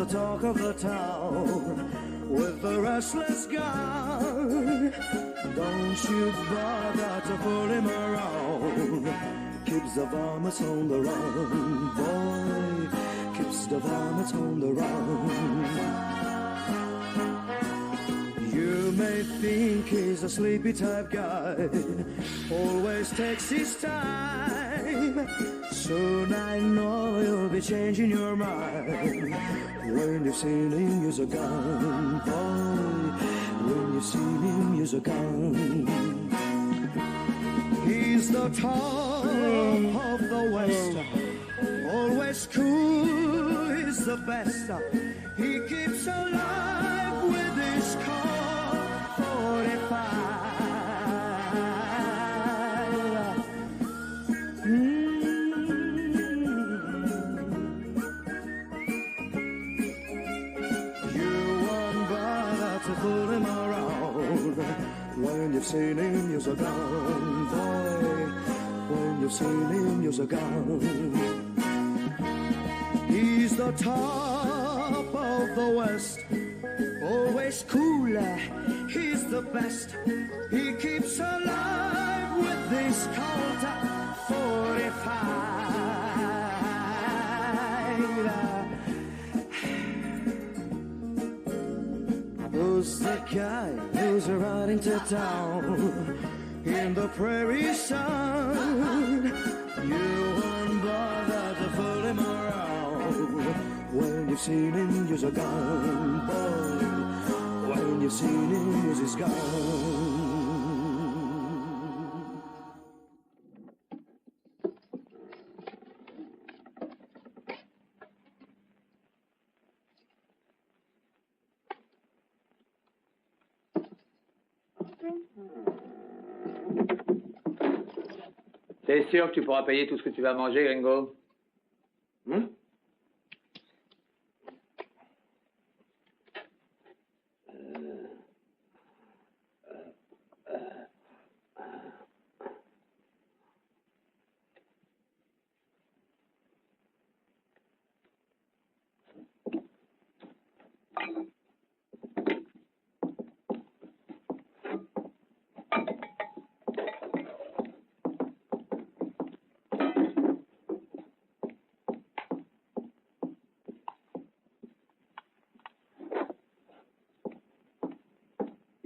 talk of the town with the restless guy. Don't you bother to pull him around. Keeps the varmints on the run, boy. Keeps the varmints on the run. You may think he's a sleepy type guy, always takes his time. Soon I know you'll be changing your mind when you've seen him use a gun, boy. When you've seen him use a gun. He's the top of the West, always cool, he's the best. He keeps alive with his Colt 45. Pull him around when you've seen him use a gun, boy. When you've seen him use a gun. He's the top of the West, always cooler, he's the best. He keeps alive with this Colt 45. Who's the guy who's riding to town in the prairie sun? You won't bother to pull him around when you've seen him use a gun, boy. When you've seen him use his gun. T'es sûr que tu pourras payer tout ce que tu vas manger, Gringo?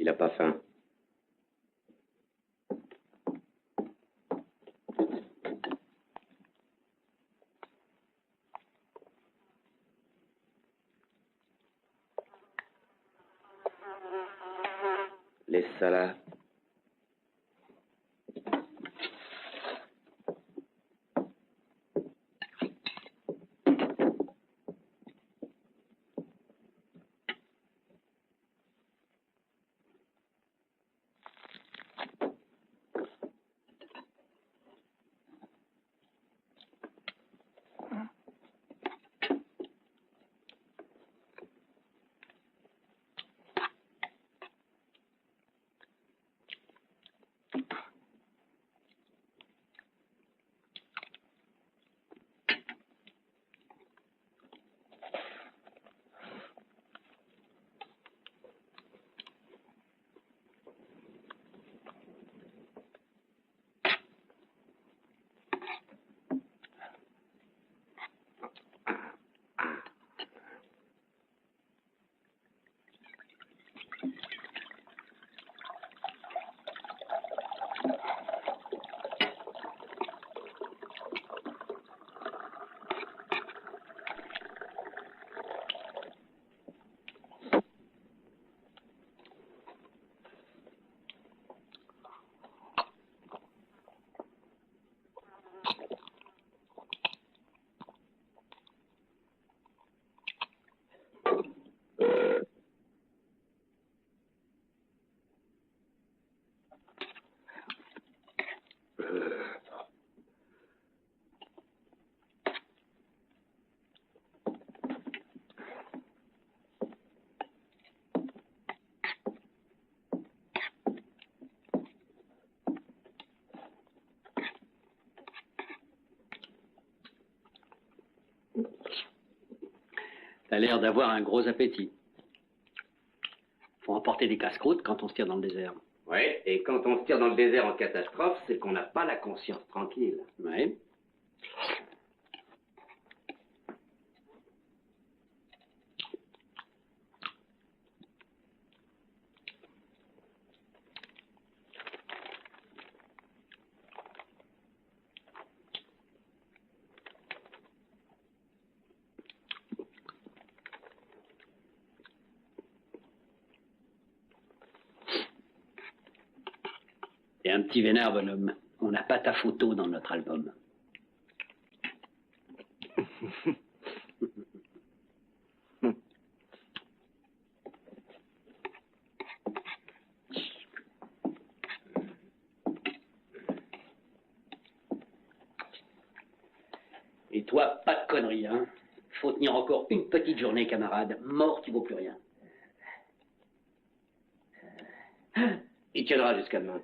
Il n'a pas faim. Les salades. T'as l'air d'avoir un gros appétit. Faut emporter des casse-croûtes quand on se tire dans le désert. Oui, et quand on se tire dans le désert en catastrophe, c'est qu'on n'a pas la conscience tranquille. Oui. Et un petit vénard, bonhomme. On n'a pas ta photo dans notre album. Et toi, pas de conneries, hein. Faut tenir encore une petite journée, camarade. Mort, tu vaux plus rien. Il tiendra jusqu'à demain.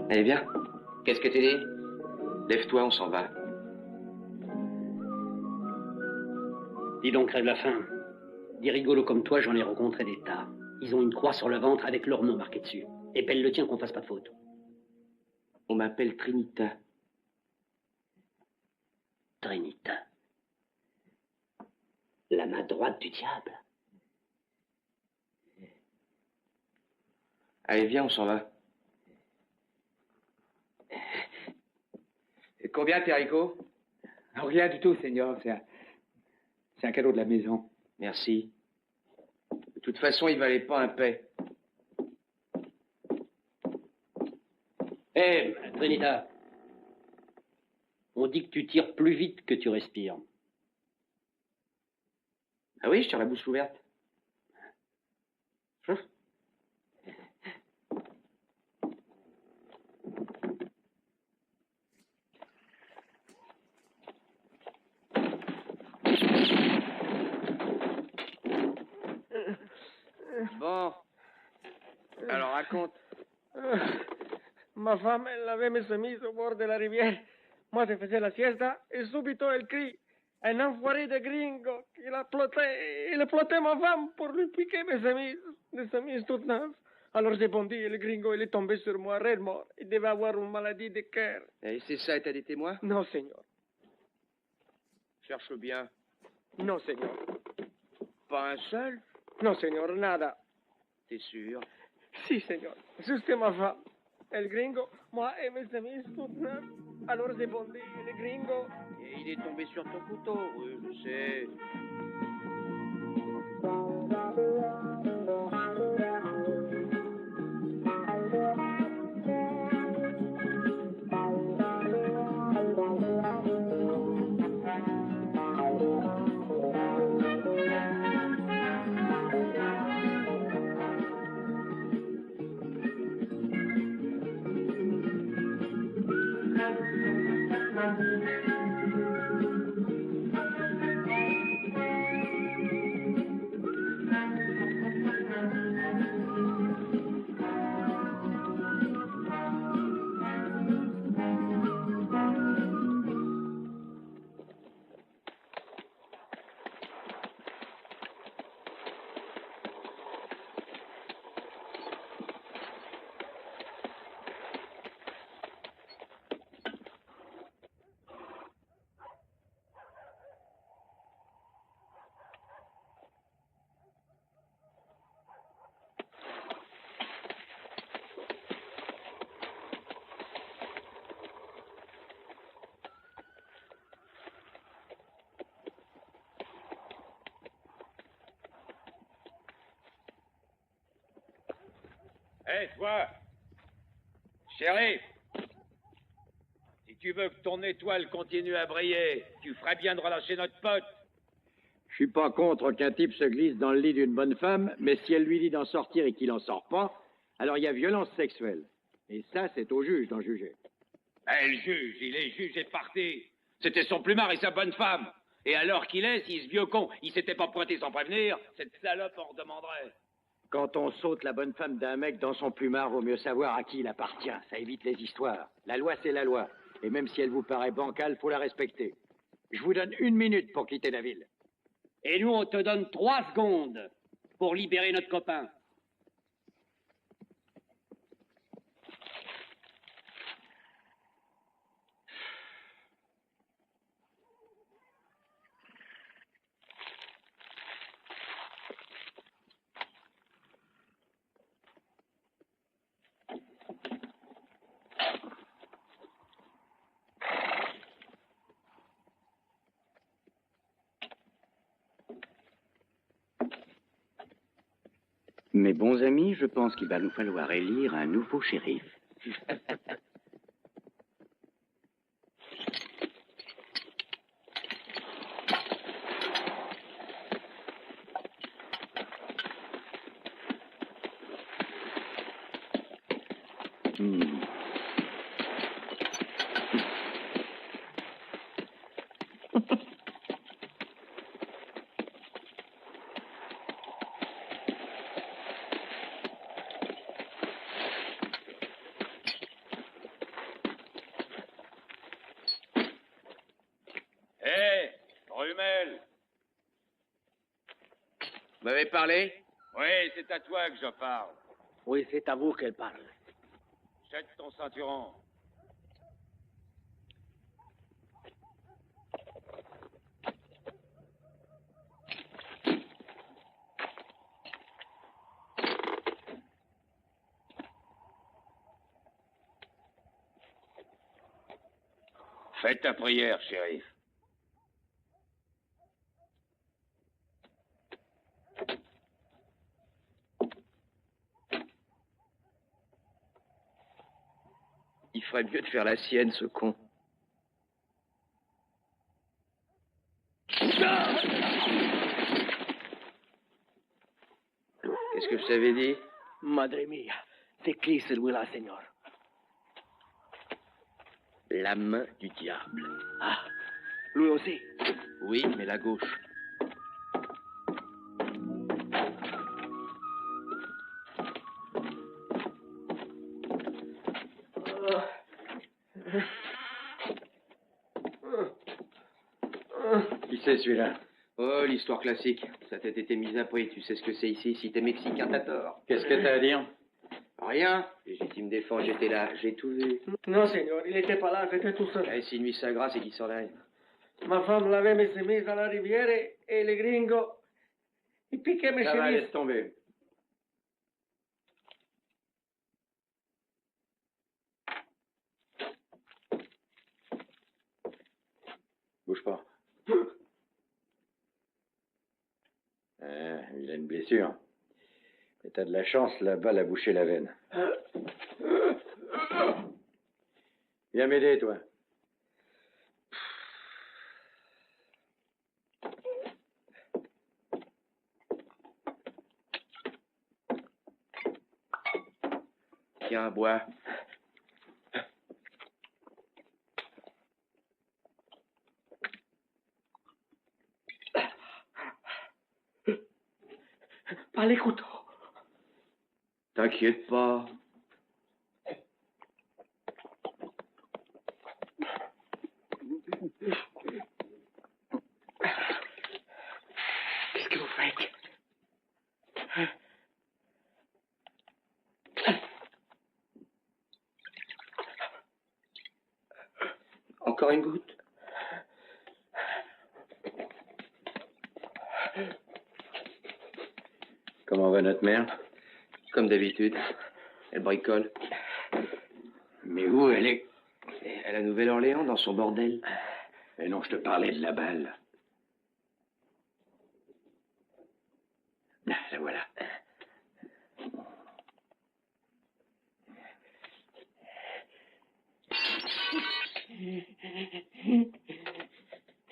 Allez, viens. Qu'est-ce que tu dis? Lève-toi, on s'en va. Dis donc, crève la faim. Des rigolos comme toi, j'en ai rencontré des tas. Ils ont une croix sur le ventre avec leur nom marqué dessus. Épelle le tien qu'on fasse pas de faute. On m'appelle Trinita. Trinita. La main droite du diable. Allez, viens, on s'en va. Et combien tes haricots? Rien du tout, Seigneur. C'est un cadeau de la maison. Merci. De toute façon, il valait pas un paix. Hé, Trinita. On dit que tu tires plus vite que tu respires. Ah oui, je tire la bouche ouverte. Hein? Bon. Alors raconte. Ma femme, elle avait mes chemises au bord de la rivière. Moi, je faisais la siesta et subito elle crie. Un enfoiré de gringo. Il a ploté ma femme pour lui piquer mes chemises. Des chemises toutes neuves. Alors j'ai bondi et le gringo, il est tombé sur moi, raide mort. Il devait avoir une maladie de cœur. Et c'est ça, t'as des témoins? Non, Seigneur. Cherche bien. Non, Seigneur. Pas un seul? Non, Seigneur, nada. T'es sûr? Si, Seigneur. Juste ma femme. El gringo, moi et mes chemises toutes neuves. Alors j'ai bondi et le gringo... Et il est tombé sur ton couteau, oui, je sais. Hé, toi! Shérif! Si tu veux que ton étoile continue à briller, tu ferais bien de relâcher notre pote. Je suis pas contre qu'un type se glisse dans le lit d'une bonne femme, mais si elle lui dit d'en sortir et qu'il en sort pas, alors il y a violence sexuelle. Et ça, c'est au juge d'en juger. Eh, le juge, il est juge et parti. C'était son plumard et sa bonne femme. Et alors qu'il est, si ce vieux con, il s'était pas pointé sans prévenir, cette salope en redemanderait. Quand on saute la bonne femme d'un mec dans son plumard, vaut mieux savoir à qui il appartient. Ça évite les histoires. La loi, c'est la loi. Et même si elle vous paraît bancale, faut la respecter. Je vous donne 1 minute pour quitter la ville. Et nous, on te donne 3 secondes pour libérer notre copain. Mes bons amis, je pense qu'il va nous falloir élire un nouveau shérif. Hé, Rumel! Vous m'avez parlé? Oui, c'est à toi que je parle. Oui, c'est à vous qu'elle parle. Jette ton ceinturon. Fais ta prière, shérif. Il ferait mieux de faire la sienne, ce con. Qu'est-ce que je t'avais dit? Madre mia, c'est qui celui-là, Seigneur? La main du diable. Ah, lui aussi. Oui, mais la gauche. Qui c'est celui-là? Oh, l'histoire classique. Sa tête était mise à prix. Tu sais ce que c'est ici. Si t'es mexicain, t'as tort. Qu'est-ce que t'as à dire? Rien. Légitime défense, j'étais là. J'ai tout vu. Non, Seigneur, il n'était pas là, j'étais tout seul. Eh, si nuit sa grâce et qu'il s'en aille. Ma femme lavait mes chemises à la rivière et les gringos, ils piquaient mes Ça va, chemises. laisse tomber. Bouge pas. Il a une blessure. Mais t'as de la chance, la balle a bouché la veine. Viens m'aider, toi. Tiens, bois. Pas les couteaux. T'inquiète pas. Qu'est-ce que vous faites? Encore une goutte. Comment va notre mère? Comme d'habitude. Elle bricole. Mais où elle est? À la Nouvelle-Orléans, dans son bordel. Mais non, je te parlais de la balle. Ah, la voilà.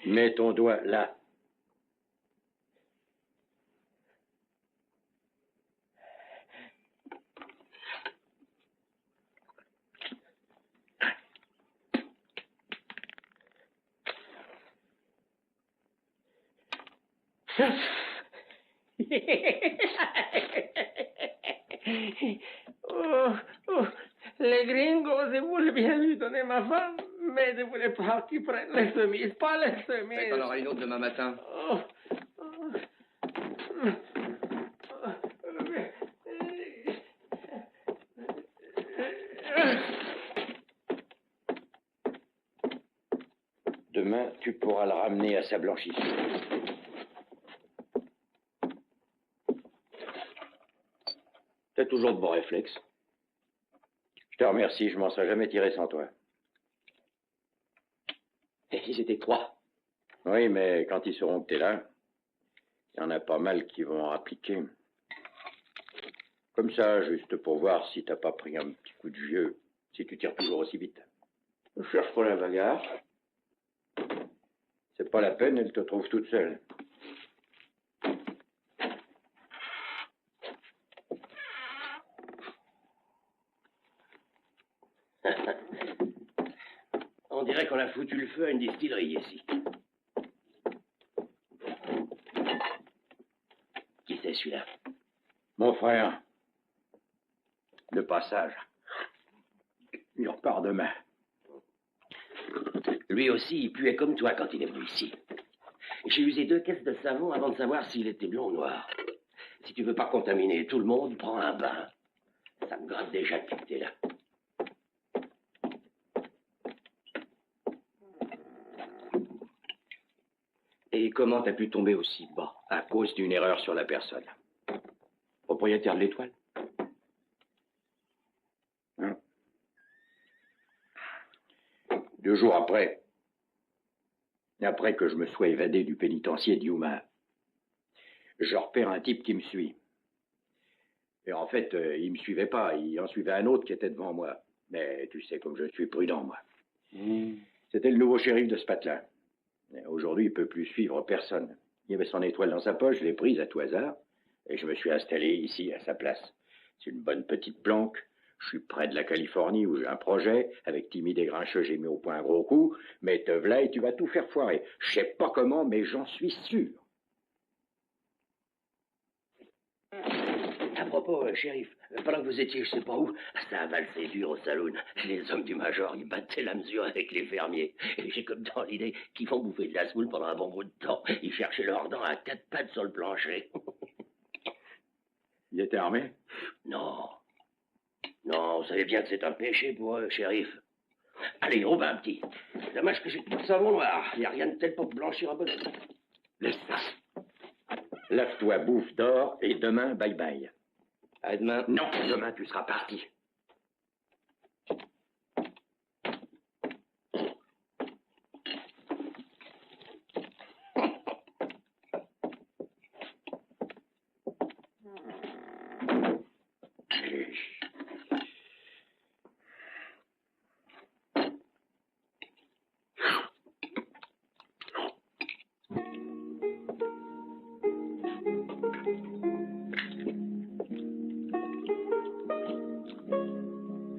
Mets ton doigt là. Oh, oh, les gringos, je voulais bien lui donner ma femme, mais je voulais pas qu'ils prennent les chemises, pas les chemises. Mais t'en auras une autre demain matin. Oh, oh. Demain, tu pourras le ramener à sa blanchisseuse. T'as toujours de bons réflexes. Je te remercie, je m'en serais jamais tiré sans toi. Et ils étaient 3. Oui, mais quand ils sauront que t'es là, il y en a pas mal qui vont appliquer. Comme ça, juste pour voir si t'as pas pris un petit coup de vieux, si tu tires toujours aussi vite. Je cherche pas la bagarre. C'est pas la peine, elle te trouve toute seule. On dirait qu'on a foutu le feu à une distillerie ici. Qui c'est celui-là? Mon frère, de passage. Il repart demain. Lui aussi, il puait comme toi quand il est venu ici. J'ai usé 2 caisses de savon avant de savoir s'il était blond ou noir. Si tu veux pas contaminer tout le monde, prends un bain. Ça me gratte déjà depuis que t'es là. Et comment t'as pu tomber aussi bas? À cause d'une erreur sur la personne. Propriétaire de l'étoile. Hein? 2 jours après que je me sois évadé du pénitencier d'Yuma, je repère un type qui me suit. Et en fait, il me suivait pas, il en suivait un autre qui était devant moi. Mais tu sais comme je suis prudent, moi. C'était le nouveau shérif de ce patelin. Aujourd'hui, il peut plus suivre personne. Il avait son étoile dans sa poche, je l'ai prise à tout hasard, et je me suis installé ici, à sa place. C'est une bonne petite planque. Je suis près de la Californie où j'ai un projet. Avec Timmy Desgrincheux, j'ai mis au point un gros coup. Mais te v'là et tu vas tout faire foirer. Je sais pas comment, mais j'en suis sûr. À propos, shérif, pendant que vous étiez je sais pas où, ça a valsé dur au saloon. Les hommes du major, ils battaient la mesure avec les fermiers. Et j'ai comme dans l'idée qu'ils vont bouffer de la semoule pendant un bon bout de temps. Ils cherchaient leurs dents à 4 pattes sur le plancher. Il était armé? Non. Non, vous savez bien que c'est un péché pour eux, shérif. Allez, au bain, petit. Dommage que j'ai tout le savon noir. Il n'y a rien de tel pour blanchir un bonhomme. Laisse ça. Lave-toi, bouffe, dors, et demain, bye-bye. À demain. Non, demain, tu seras parti.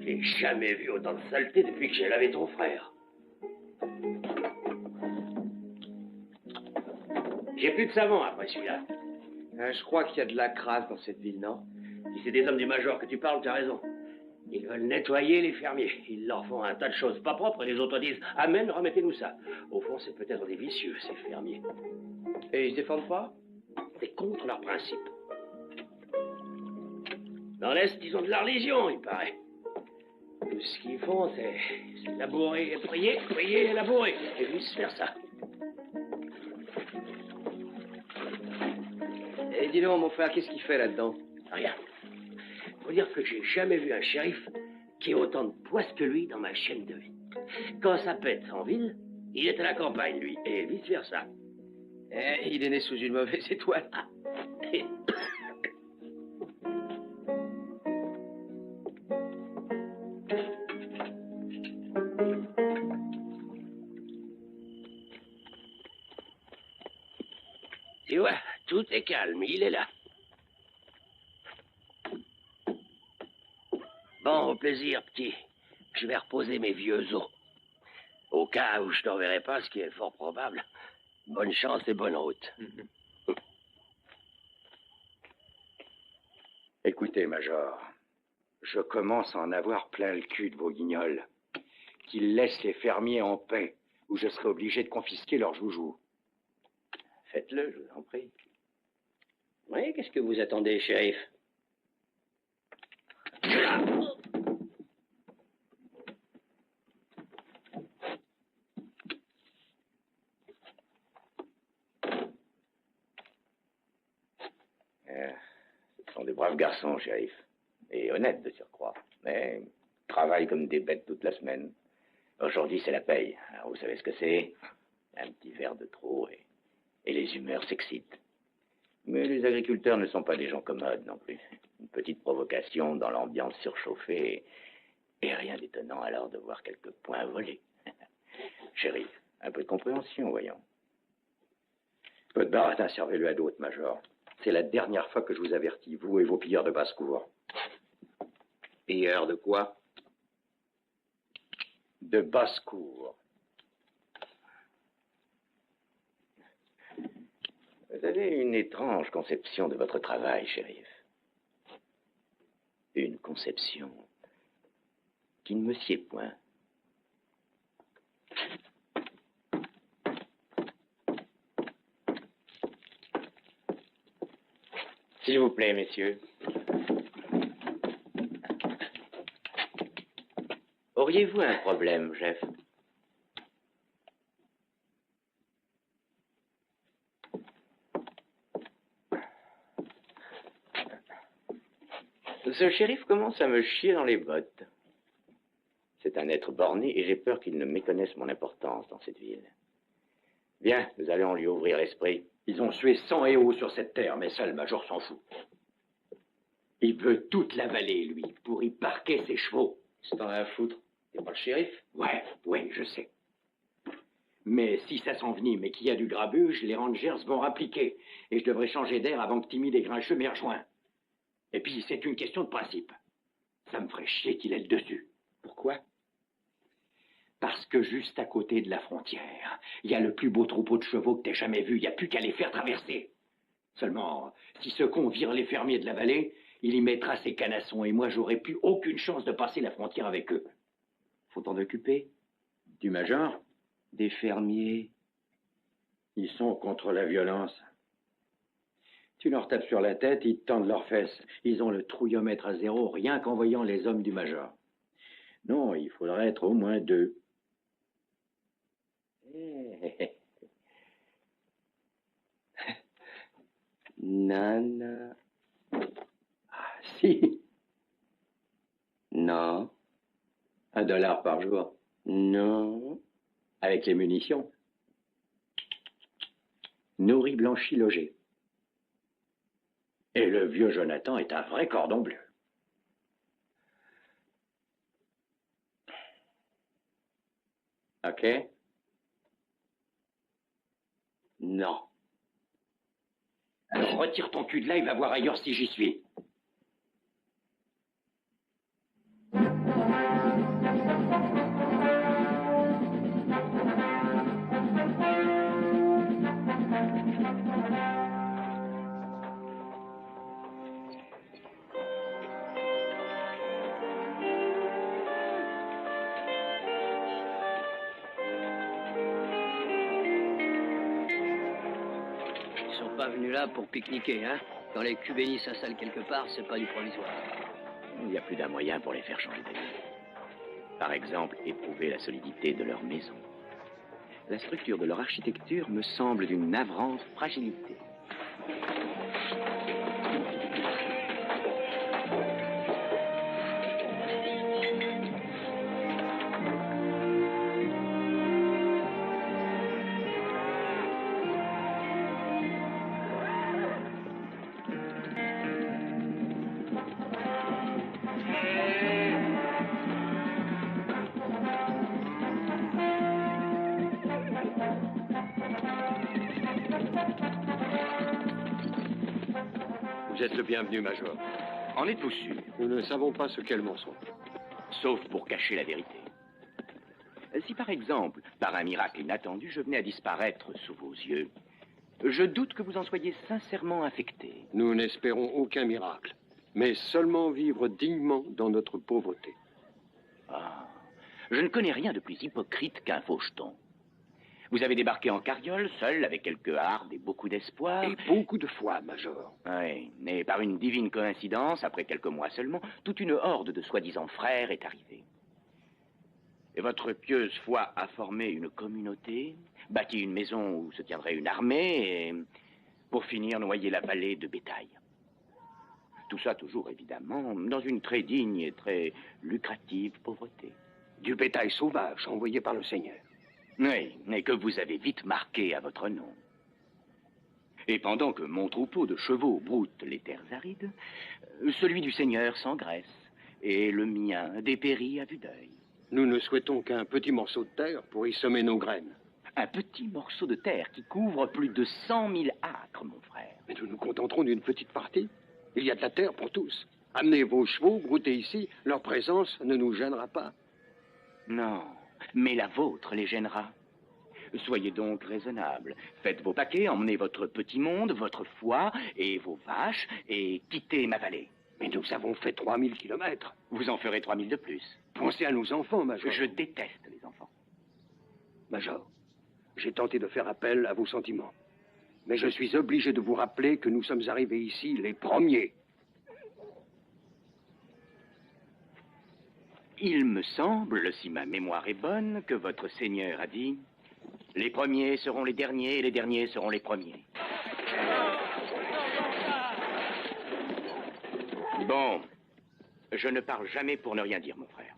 J'ai jamais vu autant de saleté depuis que j'ai lavé ton frère. J'ai plus de savon après celui-là. Je crois qu'il y a de la crasse dans cette ville, non? Si c'est des hommes du major que tu parles, tu as raison. Ils veulent nettoyer les fermiers. Ils leur font un tas de choses pas propres et les autres disent « Amen, remettez-nous ça ». Au fond, c'est peut-être des vicieux, ces fermiers. Et ils se défendent pas? C'est contre leurs principes. Dans l'Est, ils ont de la religion, il paraît. Tout ce qu'ils font, c'est labourer et prier, prier et labourer, et vice-versa. Et dis donc, mon frère, qu'est-ce qu'il fait là-dedans? Rien. Faut dire que j'ai jamais vu un shérif qui ait autant de poisse que lui dans ma chaîne de vie. Quand ça pète en ville, il est à la campagne, lui, et vice-versa. Il est né sous une mauvaise étoile. Ah. Tu vois, tout est calme, il est là. Bon, au plaisir, petit. Je vais reposer mes vieux os. Au cas où je t'enverrai pas, ce qui est fort probable. Bonne chance et bonne route. Écoutez, Major, je commence à en avoir plein le cul de vos guignols. Qu'ils laissent les fermiers en paix, ou je serai obligé de confisquer leurs joujoux. Faites-le, je vous en prie. Oui, qu'est-ce que vous attendez, shérif? Ce sont des braves garçons, shérif. Et honnêtes de surcroît. Mais ils travaillent comme des bêtes toute la semaine. Aujourd'hui, c'est la paye. Alors, vous savez ce que c'est? Un petit verre de trop et les humeurs s'excitent. Mais les agriculteurs ne sont pas des gens commodes non plus. Une petite provocation dans l'ambiance surchauffée et rien d'étonnant alors de voir quelques points volés. Shérif, un peu de compréhension, voyons. Peu de baratin, servez-le à d'autres, Major. C'est la dernière fois que je vous avertis, vous et vos pilleurs de basse-cour. Pilleurs de quoi? De basse-cour. Vous avez une étrange conception de votre travail, shérif. Une conception qui ne me sied point. S'il vous plaît, messieurs. Auriez-vous un problème, chef? Ce shérif commence à me chier dans les bottes. C'est un être borné et j'ai peur qu'il ne méconnaisse mon importance dans cette ville. Bien, nous allons lui ouvrir l'esprit. Ils ont sué 100 héros sur cette terre, mais ça, le Major s'en fout. Il veut toute la vallée, lui, pour y parquer ses chevaux. C'est en a à foutre. T'es pas le shérif? Ouais, je sais. Mais si ça s'envenime et qu'il y a du grabuge, les Rangers vont rappliquer. Et je devrais changer d'air avant que Timide et Grincheux m'aient rejoint. Et puis, c'est une question de principe. Ça me ferait chier qu'il ait le dessus. Pourquoi? Parce que juste à côté de la frontière, il y a le plus beau troupeau de chevaux que t'aies jamais vu. Il n'y a plus qu'à les faire traverser. Seulement, si ce con vire les fermiers de la vallée, il y mettra ses canassons et moi, j'aurai plus aucune chance de passer la frontière avec eux. Faut t'en occuper. Du Major? Des fermiers. Ils sont contre la violence. Tu leur tapes sur la tête, ils te tendent leurs fesses. Ils ont le trouillomètre à zéro, rien qu'en voyant les hommes du Major. Non, il faudrait être au moins 2. Nana. Ah, si. Non. $1 par jour. Non. Avec les munitions. Nourri, blanchi, logé. Et le vieux Jonathan est un vrai cordon bleu. OK? Non. Alors retire ton cul de là, il va voir ailleurs si j'y suis. Ils sont pas venus là pour pique-niquer, hein? Quand les cubénis s'installent quelque part, c'est pas du provisoire. Il y a plus d'un moyen pour les faire changer d'avis. Par exemple, éprouver la solidité de leur maison. La structure de leur architecture me semble d'une navrante fragilité. Vous êtes le bienvenu, Major. En êtes-vous sûr? Nous ne savons pas ce qu'est le mensonge. Sauf pour cacher la vérité. Si par exemple, par un miracle inattendu, je venais à disparaître sous vos yeux, je doute que vous en soyez sincèrement affecté. Nous n'espérons aucun miracle, mais seulement vivre dignement dans notre pauvreté. Ah, je ne connais rien de plus hypocrite qu'un faucheton. Vous avez débarqué en carriole, seul, avec quelques hardes et beaucoup d'espoir. Et beaucoup de foi, Major. Oui, mais par une divine coïncidence, après quelques mois seulement, toute une horde de soi-disant frères est arrivée. Et votre pieuse foi a formé une communauté, bâti une maison où se tiendrait une armée, et pour finir, noyer la vallée de bétail. Tout ça toujours, évidemment, dans une très digne et très lucrative pauvreté. Du bétail sauvage envoyé par le Seigneur. Oui, mais que vous avez vite marqué à votre nom. Et pendant que mon troupeau de chevaux broute les terres arides, celui du Seigneur s'engraisse, et le mien dépérit à vue d'œil. Nous ne souhaitons qu'un petit morceau de terre pour y semer nos graines. Un petit morceau de terre qui couvre plus de 100 000 acres, mon frère. Mais nous nous contenterons d'une petite partie. Il y a de la terre pour tous. Amenez vos chevaux, broutez ici. Leur présence ne nous gênera pas. Non, mais la vôtre les gênera. Soyez donc raisonnable. Faites vos paquets, emmenez votre petit monde, votre foie et vos vaches, et quittez ma vallée. Mais nous avons fait 3000 kilomètres. Vous en ferez 3000 de plus. Pensez à nos enfants, Major. Je déteste les enfants. Major, j'ai tenté de faire appel à vos sentiments. Mais je suis obligé de vous rappeler que nous sommes arrivés ici les premiers. Il me semble, si ma mémoire est bonne, que votre Seigneur a dit « Les premiers seront les derniers et les derniers seront les premiers ». Bon, je ne parle jamais pour ne rien dire, mon frère.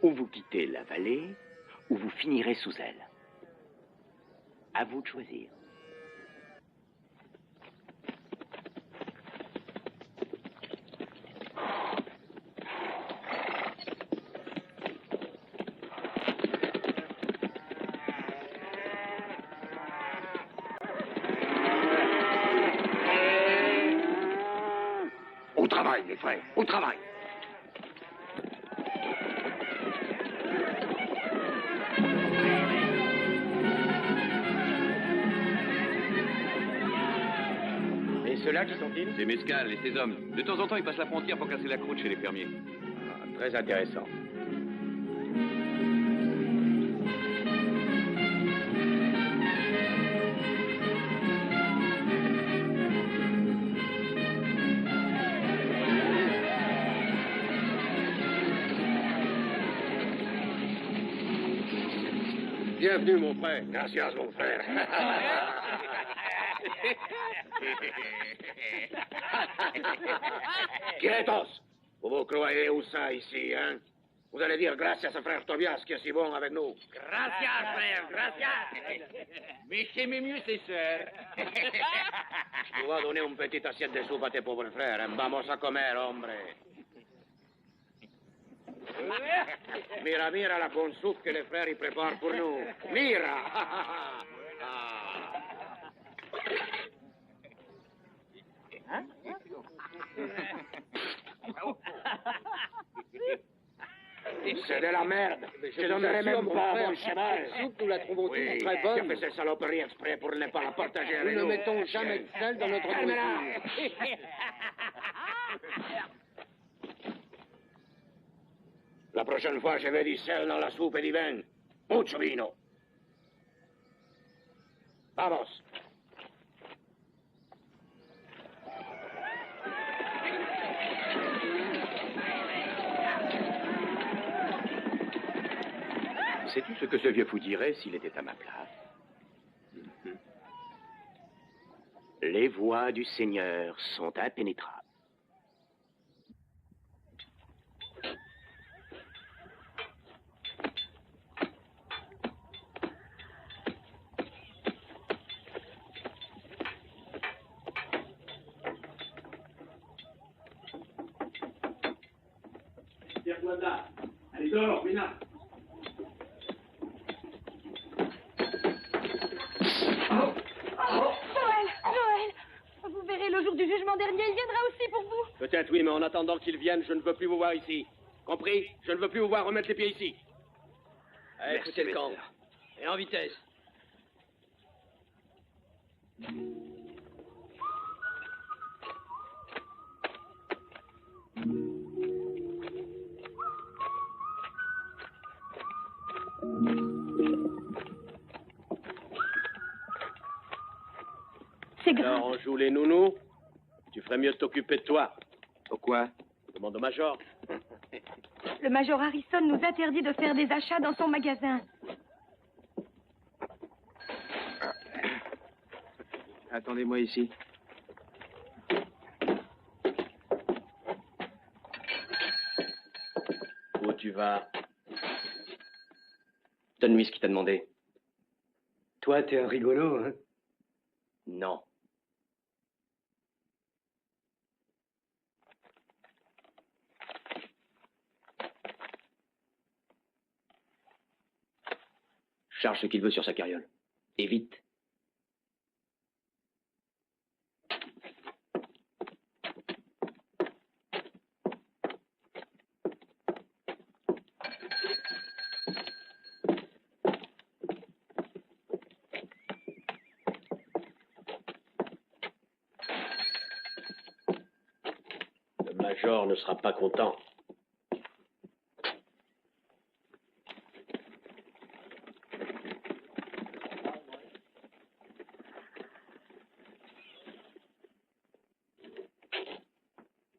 Ou vous quittez la vallée, ou vous finirez sous elle. À vous de choisir. Au travail, mes frères, au travail. Et ceux-là, qui sont-ils? C'est Mescal et ses hommes. De temps en temps, ils passent la frontière pour casser la croûte chez les fermiers. Ah, très intéressant. Bienvenue, mon frère. Gracias, mon frère. Quietos! Vous vous croyez où ça, ici, hein? Vous allez dire gracias à frère Tobias qui est si bon avec nous. Gracias, frère, gracias. Mais j'aimais mieux ses sœurs. Tu vas donner une petite assiette de soupe à tes pauvres frères. Hein? Vamos a comer, hombre. Mira, mira la bonne soupe que les frères y préparent pour nous. Mira! C'est de la merde. Je donnerai même pas à mon cheval. Cette soupe, nous la trouvons Oui, tous très tu bonne. fais cette saloperie exprès pour ne pas la partager avec Nous nous. ne mettons jamais de sel dans notre Calme-la. nourriture. La prochaine fois, je vais du sel dans la soupe et du vin. Mucho vino. Vamos. Sais-tu ce que ce vieux fou dirait s'il était à ma place? Les voies du Seigneur sont impénétrables. Tiens-toi là. Allez, dehors, Mina. Noël, Noël, vous verrez le jour du jugement, l'an dernier, il viendra aussi pour vous. Peut-être oui, mais en attendant qu'il vienne, je ne veux plus vous voir ici. Compris? Je ne veux plus vous voir remettre les pieds ici. Allez, foutez le camp. Et en vitesse. C'est grave. Alors, on joue les nounous? Tu ferais mieux de t'occuper de toi. Pourquoi? Demande au major. Le major Harrison nous interdit de faire des achats dans son magasin. Attendez-moi ici. Où tu vas? Donne-lui ce qu'il t'a demandé. Toi, t'es un rigolo, hein? Non. Charge ce qu'il veut sur sa carriole. Et vite. Le major ne sera pas content.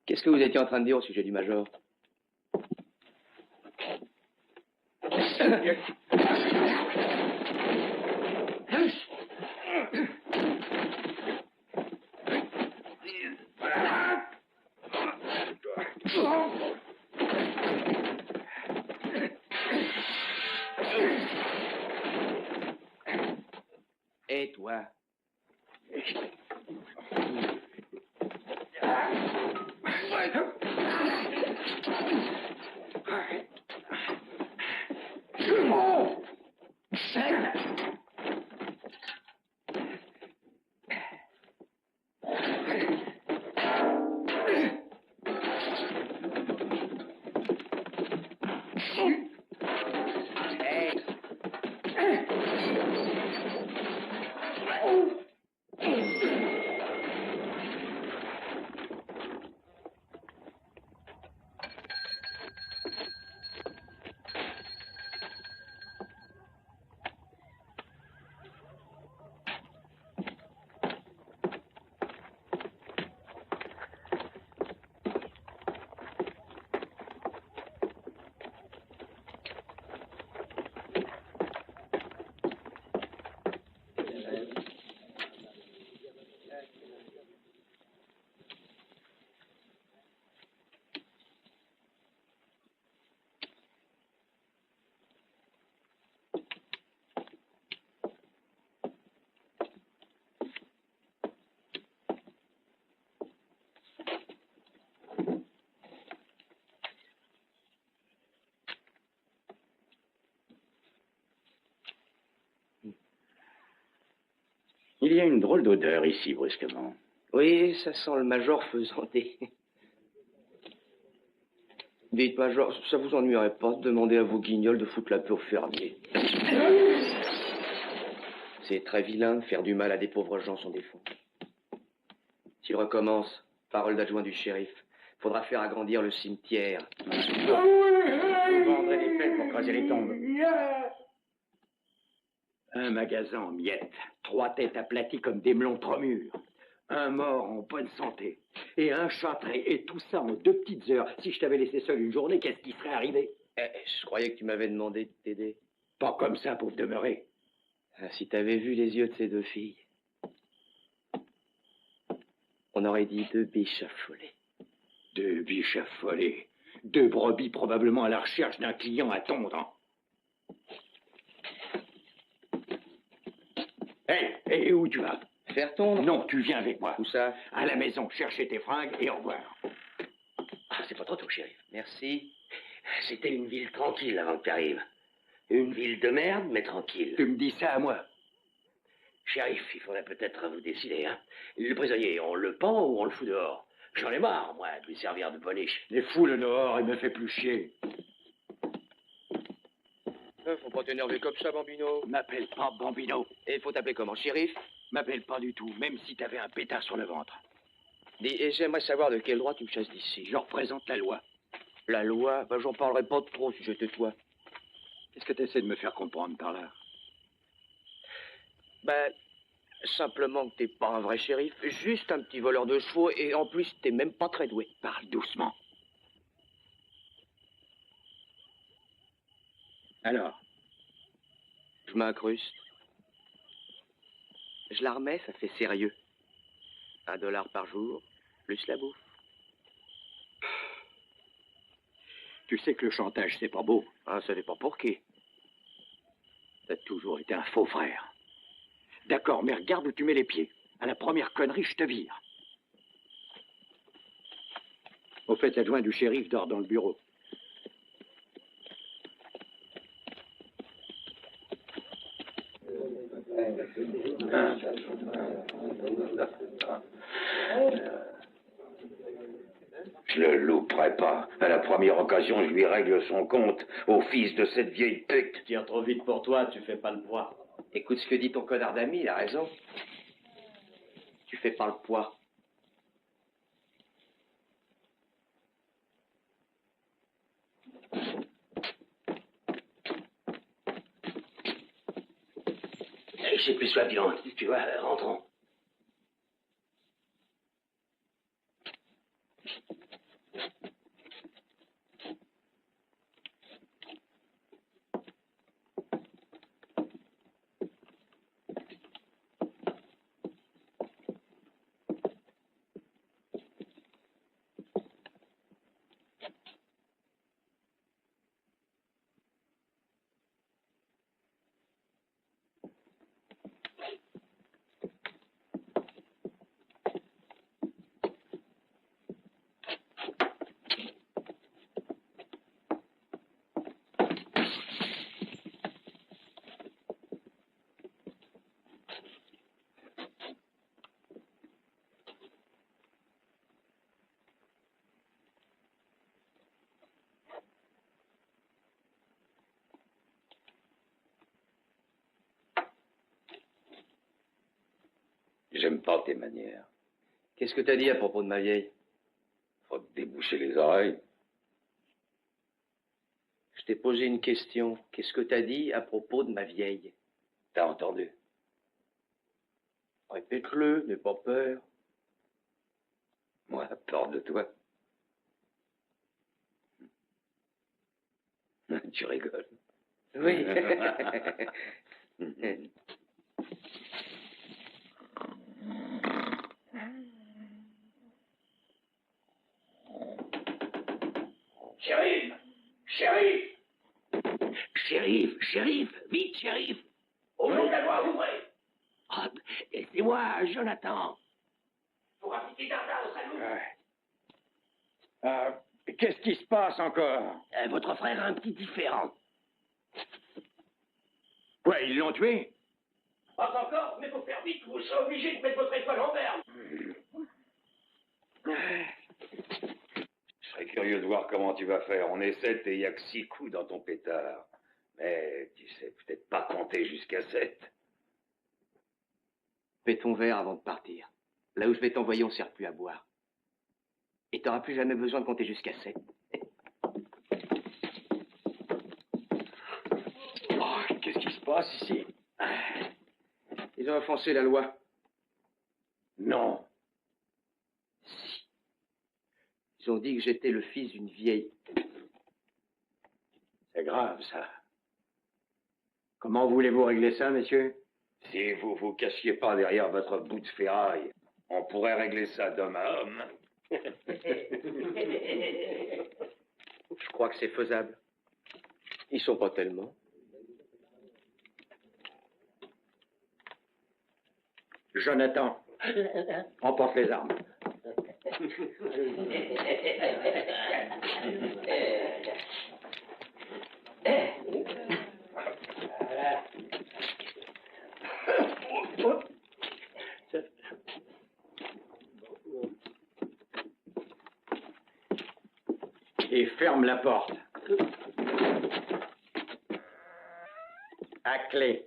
Qu'est-ce que vous étiez en train de dire au sujet du major? Et toi? Il y a une drôle d'odeur ici, brusquement. Oui, ça sent le major faisant des... Dites, major, ça vous ennuierait pas de demander à vos guignols de foutre la paix aux fermiers? C'est très vilain de faire du mal à des pauvres gens sans défaut. S'il recommence, parole d'adjoint du shérif, faudra faire agrandir le cimetière. Vous vendrez des pelles pour creuser les tombes. Un magasin en miettes, 3 têtes aplaties comme des melons 3 murs, un mort en bonne santé, et un châtré, et tout ça en 2 petites heures. Si je t'avais laissé seul une journée, qu'est-ce qui serait arrivé? Je croyais que tu m'avais demandé de t'aider. Pas comme ça, pauvre demeuré. Ah, si t'avais vu les yeux de ces 2 filles, on aurait dit 2 biches affolées. 2 biches affolées, 2 brebis probablement à la recherche d'un client à tondre. Hé, où tu vas? Faire tondre? Non, tu viens avec moi. Où ça? À la maison, chercher tes fringues et au revoir. Ah, c'est pas trop tôt, shérif. Merci. C'était une ville tranquille avant que tu arrives. Une ville de merde, mais tranquille. Tu me dis ça à moi? Shérif, il faudrait peut-être vous décider, hein. Le prisonnier, on le pend ou on le fout dehors? J'en ai marre, moi, de lui servir de poniche. Les fous dehors, il me fait plus chier. Faut pas t'énerver comme ça, Bambino. M'appelle pas Bambino. Et il faut t'appeler comment, shérif? M'appelle pas du tout, même si t'avais un pétard sur le ventre. Dis, et j'aimerais savoir de quel droit tu me chasses d'ici. Je représente la loi. La loi? Ben, j'en parlerai pas trop si j'étais toi. Qu'est-ce que t'essaies de me faire comprendre par là? Ben, simplement que t'es pas un vrai shérif, juste un petit voleur de chevaux, et en plus, t'es même pas très doué. Parle doucement. Alors? Je m'incruste. Je la remets, ça fait sérieux. $1 par jour, plus la bouffe. Tu sais que le chantage, c'est pas beau. Ah, ça dépend pour qui. T'as toujours été un faux frère. D'accord, mais regarde où tu mets les pieds. À la première connerie, je te vire. Au fait, l'adjoint du shérif dort dans le bureau. Je le louperai pas. À la première occasion, je lui règle son compte au fils de cette vieille pute. Tire trop vite pour toi, tu fais pas le poids. Écoute ce que dit ton connard d'ami, il a raison. Tu fais pas le poids. J'ai plus soif, Dylan. Tu vois, rentrons. J'aime pas tes manières. Qu'est-ce que t'as dit à propos de ma vieille? Faut te déboucher les oreilles. Je t'ai posé une question. Qu'est-ce que t'as dit à propos de ma vieille? T'as entendu? Répète-le, n'aie pas peur. Moi, peur de toi. Tu rigoles. Oui. Shérif! Shérif! Shérif! Shérif! Vite, shérif! Au nom de la loi, ouvrez! Ah, c'est moi, Jonathan. Pour appliquer Darda au salon. Qu'est-ce qui se passe encore? Votre frère a un petit différend. Quoi, ils l'ont tué? Pas encore, mais faut faire vite, vous serez obligé de mettre votre étoile en berne. Je serais curieux de voir comment tu vas faire. On est 7 et il n'y a que 6 coups dans ton pétard. Mais tu sais peut-être pas compter jusqu'à 7. Fais ton verre avant de partir. Là où je vais t'envoyer, on ne sert plus à boire. Et t'auras plus jamais besoin de compter jusqu'à 7. Oh, qu'est-ce qui se passe ici? Ils ont offensé la loi. Non. Si. Ils ont dit que j'étais le fils d'une vieille. C'est grave, ça. Comment voulez-vous régler ça, messieurs? Si vous vous cachiez pas derrière votre bout de ferraille, on pourrait régler ça d'homme à homme. Je crois que c'est faisable. Ils sont pas tellement. Jonathan, emporte les armes. Et ferme la porte. À clé.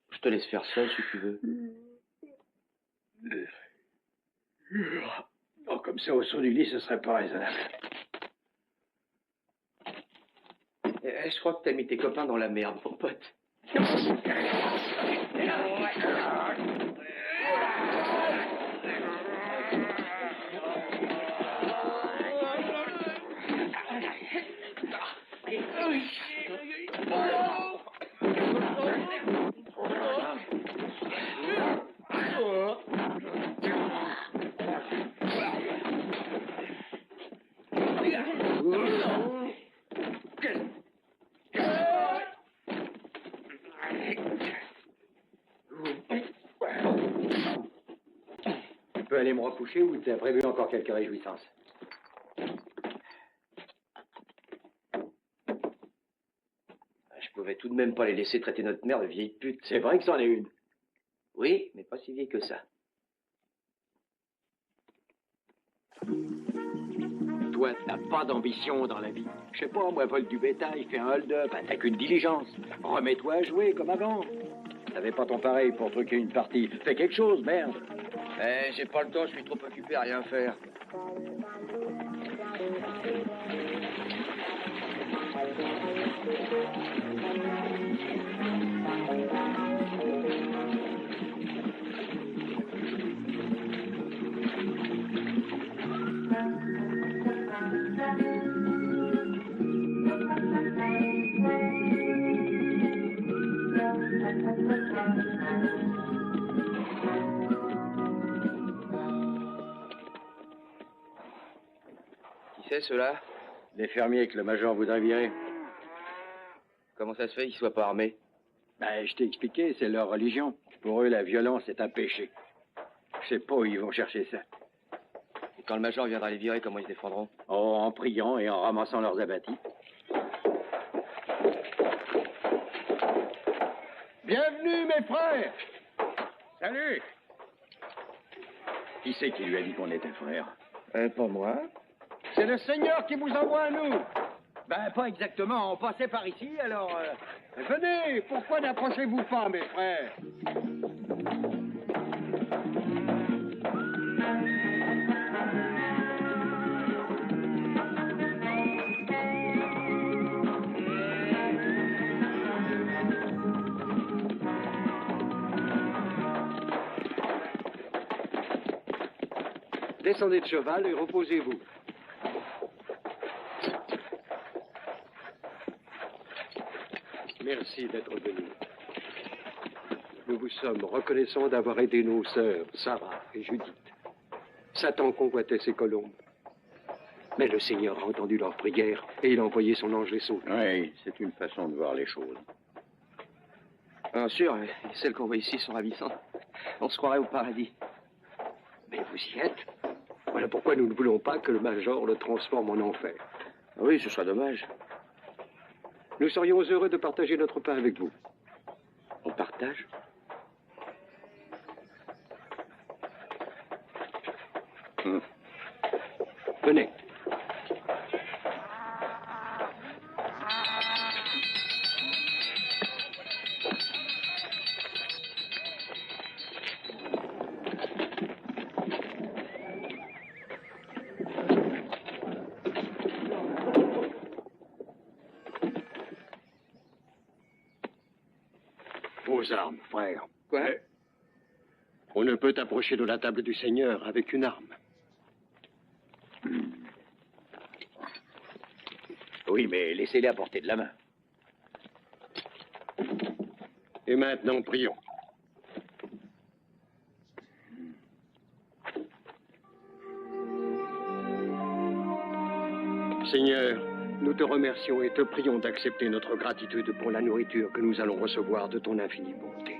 Je te laisse faire seul si tu veux. Oh, comme ça, au son du lit, ce serait pas raisonnable. Je crois que t'as mis tes copains dans la merde, mon pote. Tu peux aller me recoucher ou t'as prévu encore quelques réjouissances? Je pouvais tout de même pas les laisser traiter notre mère de vieille pute. C'est vrai que c'en est une. Oui, mais pas si vieille que ça. Toi, t'as pas d'ambition dans la vie. Je sais pas, moi, vole du bétail, fais un hold-up, attaque une diligence. Remets-toi à jouer comme avant. T'avais pas ton pareil pour truquer une partie. Fais quelque chose, merde. J'ai pas le temps, je suis trop occupé à rien faire. Qui c'est, ceux-là? Les fermiers que le major voudrait virer. Comment ça se fait qu'ils soient pas armés? Ben, je t'ai expliqué, c'est leur religion. Pour eux, la violence est un péché. Je sais pas où ils vont chercher ça. Et quand le major viendra les virer, comment ils se défendront? Oh, en priant et en ramassant leurs abattis. Bienvenue, mes frères! Salut! Qui c'est qui lui a dit qu'on était frères? Pas moi. C'est le Seigneur qui vous envoie à nous. Ben, pas exactement. On passait par ici, alors... Venez, pourquoi n'approchez-vous pas, mes frères? Descendez de cheval et reposez-vous. Merci d'être venu. Nous vous sommes reconnaissants d'avoir aidé nos sœurs, Sarah et Judith. Satan convoitait ces colombes. Mais le Seigneur a entendu leurs prières et il a envoyé son ange les sauver. Oui, c'est une façon de voir les choses. Bien sûr, celles qu'on voit ici sont ravissantes. On se croirait au paradis. Mais vous y êtes. Voilà pourquoi nous ne voulons pas que le major le transforme en enfer. Oui, ce serait dommage. Nous serions heureux de partager notre pain avec vous. On partage? Venez. Vos armes, frère. Quoi? On ne peut approcher de la table du Seigneur avec une arme. Oui, mais laissez-les à portée de la main. Et maintenant, prions. Seigneur, nous te remercions et te prions d'accepter notre gratitude pour la nourriture que nous allons recevoir de ton infinie bonté.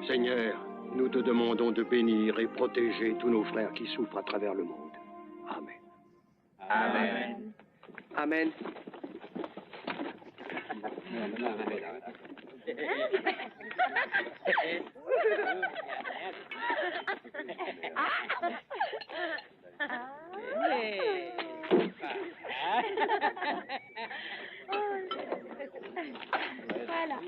Seigneur, nous te demandons de bénir et protéger tous nos frères qui souffrent à travers le monde. Amen. Amen. Amen. Voilà.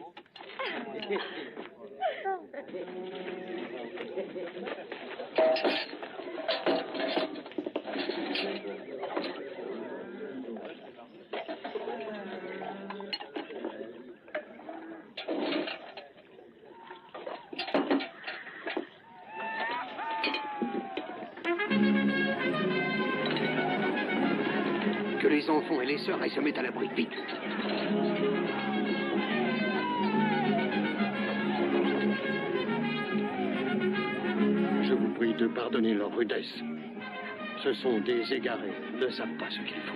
Que les enfants et les sœurs aillent se mettre à l'abri, vite. Je vous prie de pardonner leur rudesse. Ce sont des égarés, ils ne savent pas ce qu'il faut.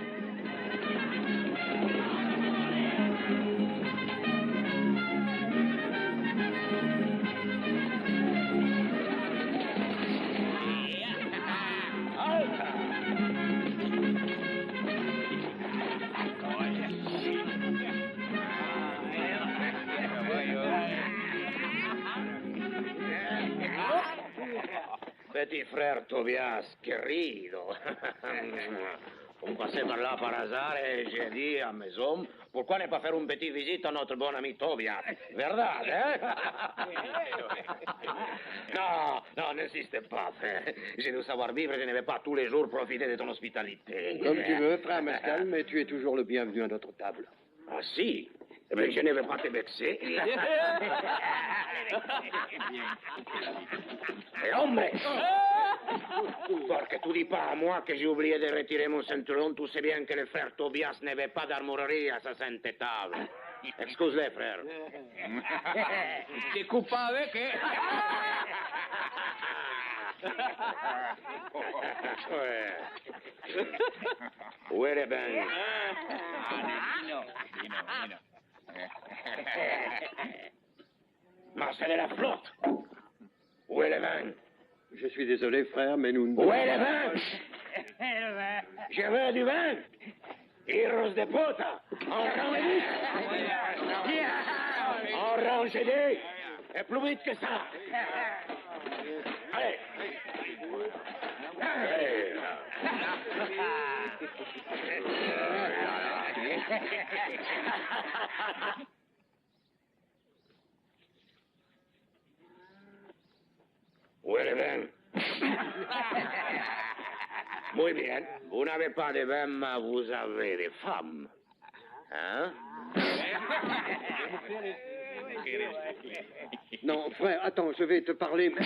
Petit frère Tobias, querido. On passait par là par hasard et j'ai dit à mes hommes, pourquoi ne pas faire une petite visite à notre bon ami Tobias? Verdad, hein? Non, n'insistez pas, frère. J'ai dû savoir vivre et je ne vais pas tous les jours profiter de ton hospitalité. Comme tu veux, frère Mescal, mais tu es toujours le bienvenu à notre table. Ah si? Eh bien, je ne vais pas te vexer. Et hombre! Parce que tu dis pas à moi que j'ai oublié de retirer mon ceinturon, tu sais bien que le frère Tobias n'avait pas d'armurerie à sa sainte table. Excuse-les, frère. T'es coupable avec, hein? Ouais. Où est le bain? Mais c'est de la flotte. Où est le vin? Je suis désolé, frère, mais nous ne... Où est le vin? Je veux du vin. Hijos de puta. Enrangez-les. Et plus vite que ça. Allez. Allez. Où est le vin? Muy bien. Vous n'avez pas de vin, mais vous avez des femmes. Hein? Non, frère, attends, je vais te parler. Mais...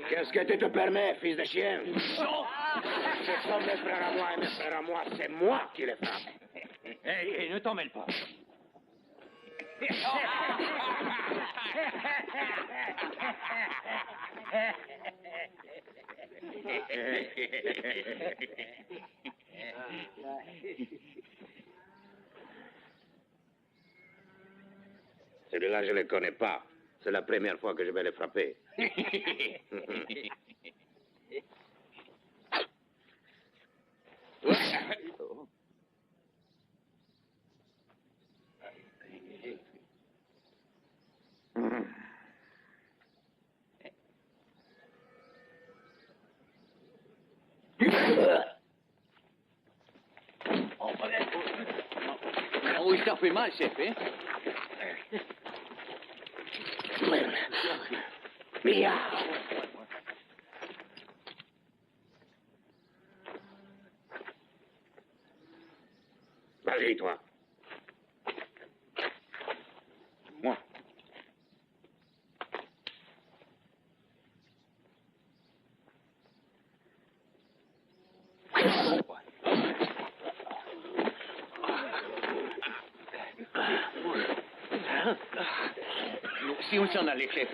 Qu'est-ce que tu te permets, fils de chien? Ce sont mes frères à moi et mes frères à moi, c'est moi qui les frappe. Hé, ne t'en mêle pas. Celui-là, je ne le connais pas. C'est la première fois que je vais le frapper. Oh, il t'a fait mal, chef, hein? Mia! Vas-y, toi. Moi. Si on s'en allait, chef.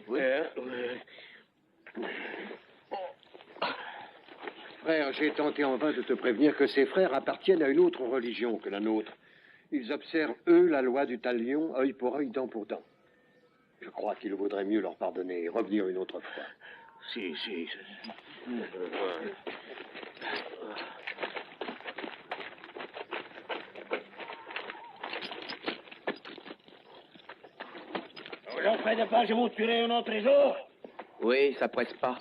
Oui. Frère, j'ai tenté en vain de te prévenir que ces frères appartiennent à une autre religion que la nôtre. Ils observent, eux, la loi du talion, œil pour œil, dent pour dent. Je crois qu'il vaudrait mieux leur pardonner et revenir une autre fois. Si. Vous en faites pas, je vous tuerai un autre jour. Oui, ça presse pas.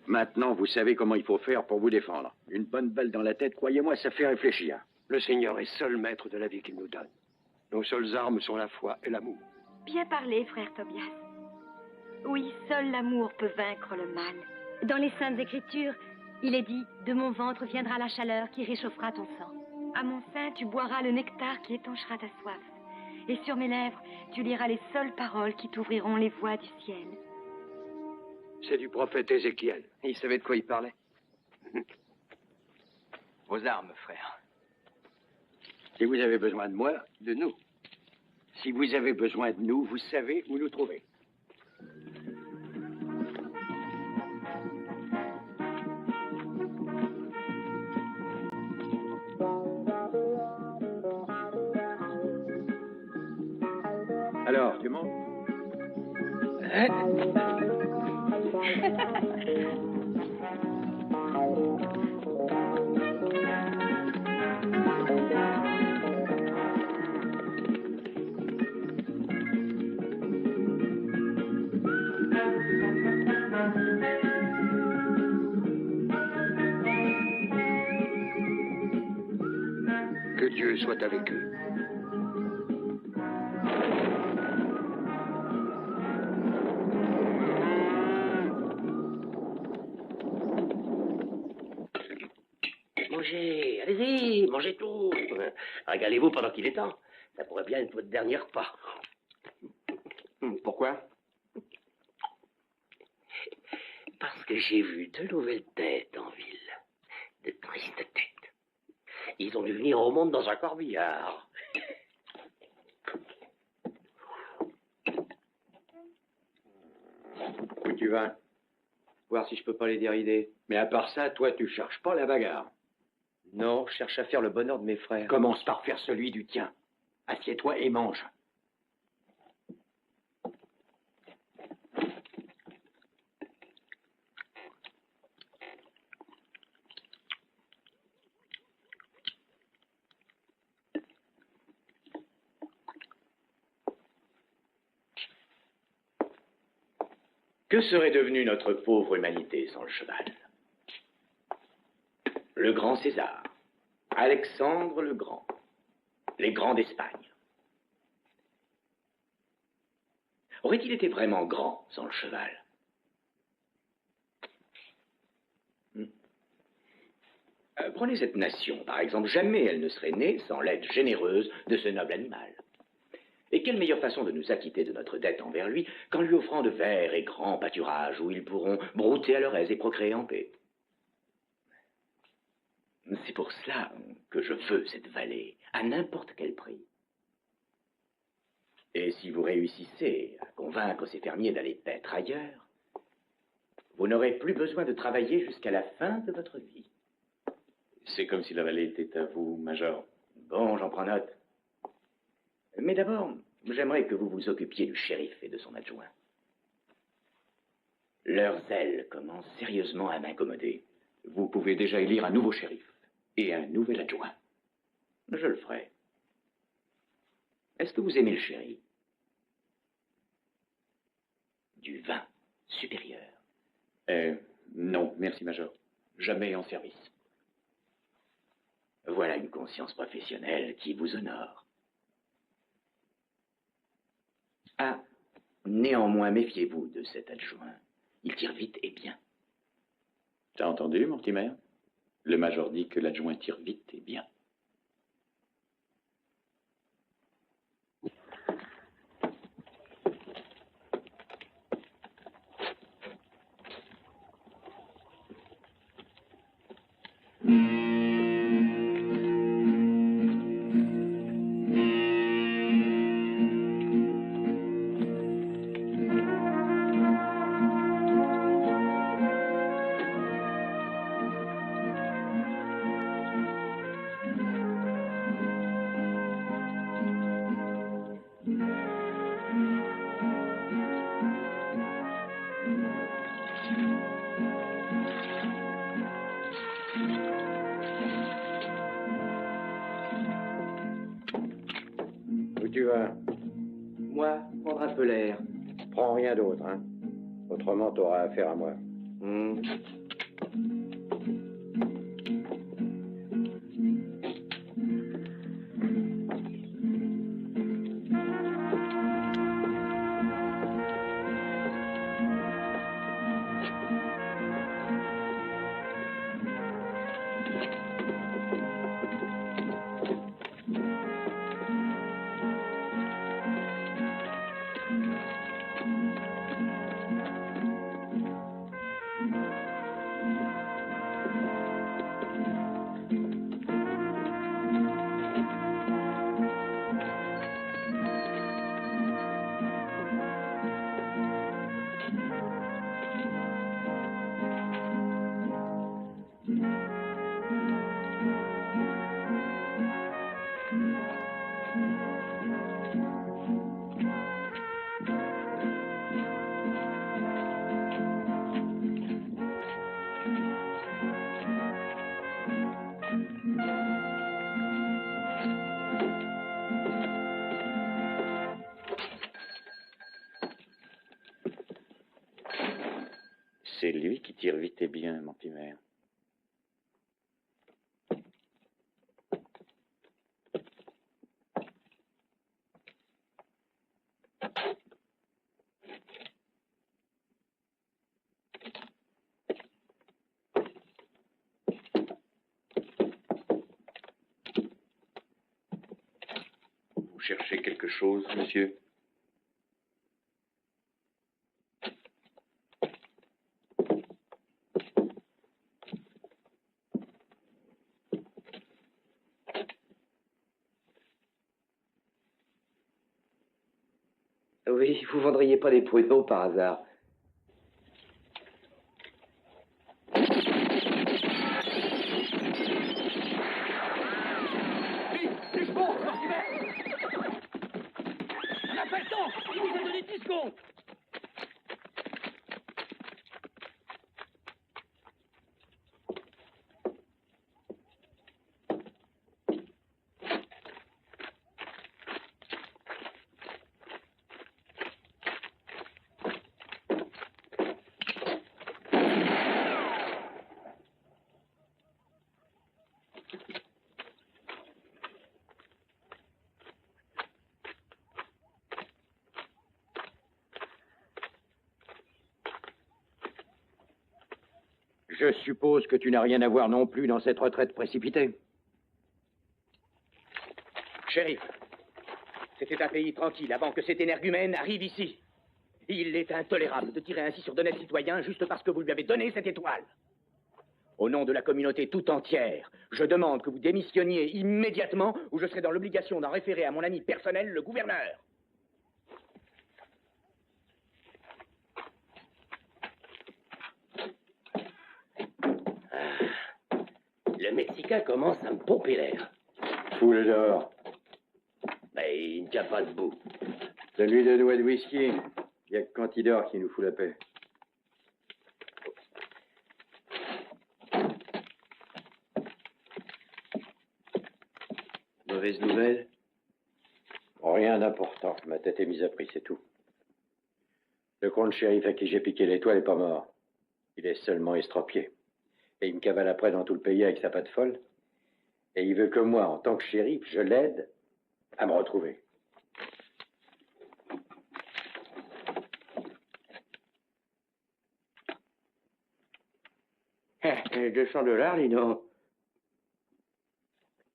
Maintenant, vous savez comment il faut faire pour vous défendre. Une bonne balle dans la tête, croyez-moi, ça fait réfléchir. Le Seigneur est seul maître de la vie qu'il nous donne. Nos seules armes sont la foi et l'amour. Bien parlé, frère Tobias. Oui, seul l'amour peut vaincre le mal. Dans les Saintes Écritures, il est dit « De mon ventre viendra la chaleur qui réchauffera ton sang. À mon sein, tu boiras le nectar qui étanchera ta soif. Et sur mes lèvres, tu liras les seules paroles qui t'ouvriront les voies du ciel. » C'est du prophète Ézéchiel. Il savait de quoi il parlait. Vos armes, frère. Si vous avez besoin de moi, de nous. Si vous avez besoin de nous, vous savez où nous trouver. Alors, tu montes? Que Dieu soit avec eux. Mangez, allez-y, mangez tout. Régalez-vous pendant qu'il est temps. Ça pourrait bien être votre dernier repas. Pourquoi? Parce que j'ai vu deux nouvelles têtes en ville. De tristes têtes. Ils ont dû venir au monde dans un corbillard. Où tu vas? Voir si je peux pas les dérider. Mais à part ça, toi, tu cherches pas la bagarre. Non, je cherche à faire le bonheur de mes frères. Commence par faire celui du tien. Assieds-toi et mange. Que serait devenue notre pauvre humanité sans le cheval? Le grand César, Alexandre le Grand, les grands d'Espagne. Aurait-il été vraiment grand sans le cheval? Prenez cette nation, par exemple. Jamais elle ne serait née sans l'aide généreuse de ce noble animal. Et quelle meilleure façon de nous acquitter de notre dette envers lui qu'en lui offrant de verts et grands pâturages où ils pourront brouter à leur aise et procréer en paix. C'est pour cela que je veux cette vallée, à n'importe quel prix. Et si vous réussissez à convaincre ces fermiers d'aller paître ailleurs, vous n'aurez plus besoin de travailler jusqu'à la fin de votre vie. C'est comme si la vallée était à vous, Major. Bon, j'en prends note. Mais d'abord, j'aimerais que vous vous occupiez du shérif et de son adjoint. Leur zèle commence sérieusement à m'incomoder. Vous pouvez déjà élire un nouveau shérif et un nouvel adjoint. Je le ferai. Est-ce que vous aimez le sherry? Du vin supérieur. Non, merci, Major. Jamais en service. Voilà une conscience professionnelle qui vous honore. Ah, néanmoins, méfiez-vous de cet adjoint. Il tire vite et bien. T'as entendu, Mortimer? Le Major dit que l'adjoint tire vite et bien. quoi? Moi, prendre un peu l'air. Prends rien d'autre, hein. Autrement, t'auras affaire à moi. C'est lui qui tire vite et bien, Mortimer. Vous cherchez quelque chose, monsieur? Oui, vous vendriez pas des pruneaux par hasard? Vite, bon, Mortimer! On n'a pas le temps! Il nous a donné 10 secondes! Je suppose que tu n'as rien à voir non plus dans cette retraite précipitée. Shérif, c'était un pays tranquille avant que cet énergumène arrive ici. Il est intolérable de tirer ainsi sur d'honnêtes citoyens juste parce que vous lui avez donné cette étoile. Au nom de la communauté tout entière, je demande que vous démissionniez immédiatement ou je serai dans l'obligation d'en référer à mon ami personnel, le gouverneur. Le Mexicain commence à me pomper l'air. Fous-le dehors. Ben, il ne tient pas debout. Celui de doigt de whisky. Il n'y a que quand il dort qui nous fout la paix. Mauvaise nouvelle? Rien d'important. Ma tête est mise à prix, c'est tout. Le comte shérif à qui j'ai piqué l'étoile n'est pas mort. Il est seulement estropié. Et il me cavale après dans tout le pays avec sa patte folle. Et il veut que moi, en tant que shérif, je l'aide à me retrouver. $200, dis donc.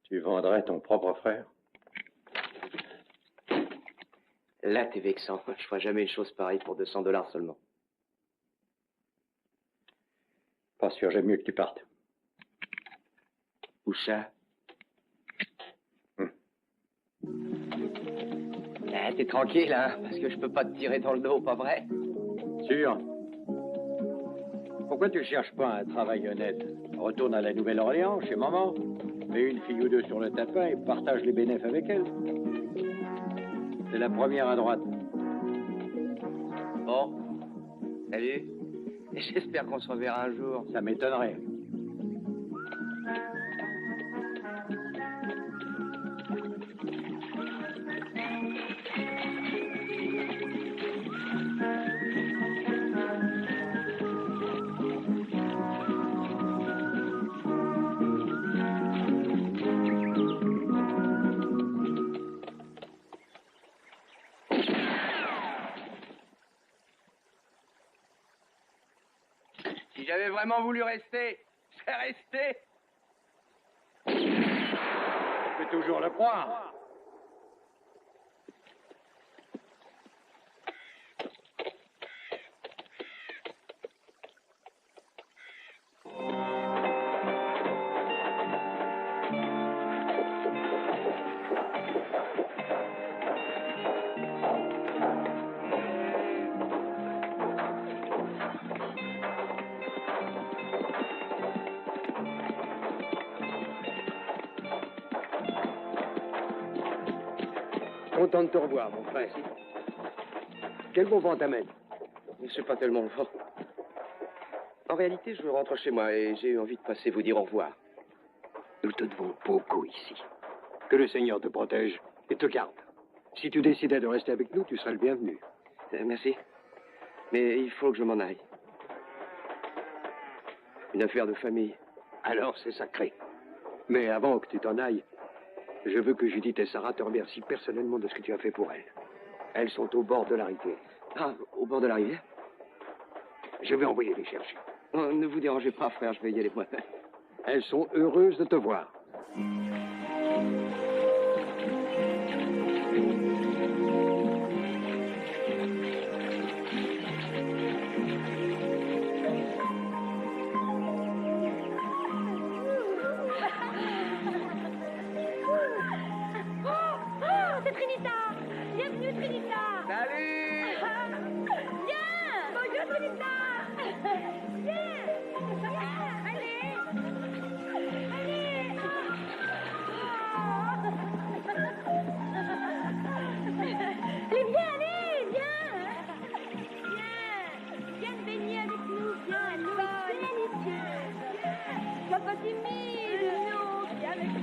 Tu vendrais ton propre frère? Là, t'es vexant. Je ferai jamais une chose pareille pour $200 seulement. Pas sûr, j'aime mieux que tu partes. Où ça? Ah, t'es tranquille, hein? Parce que je peux pas te tirer dans le dos, pas vrai? Sûr. Pourquoi tu cherches pas un travail honnête? Retourne à la Nouvelle-Orléans, chez maman. Mets une fille ou deux sur le tapin et partage les bénéfices avec elle. C'est la première à droite. Bon. Salut. J'espère qu'on se reverra un jour. Ça m'étonnerait. Si j'avais vraiment voulu rester, je serais resté. On peut toujours le croire. Content de te revoir, mon frère. Quel bon vent t'amène? C'est pas tellement le vent. En réalité, je rentre chez moi et j'ai eu envie de passer vous dire au revoir. Nous te devons beaucoup ici. Que le Seigneur te protège et te garde. Si tu décidais de rester avec nous, tu serais le bienvenu. Merci. Mais il faut que je m'en aille. Une affaire de famille. Alors, c'est sacré. Mais avant que tu t'en ailles, je veux que Judith et Sarah te remercient personnellement de ce que tu as fait pour elles. Elles sont au bord de la rivière. Ah, au bord de la rivière? Je vais envoyer les chercher. Oh, ne vous dérangez pas, frère, je vais y aller moi-même. Elles sont heureuses de te voir. C'est Trinita! Bienvenue, Trinita! Salut! Viens! Bonjour, Trinita! Viens! Viens! Allez! Allez! Allez, viens, allez! Viens! Viens! Viens te baigner avec nous, viens! L'eau est délicieuse! Viens! Sois pas timide! Non, viens avec nous!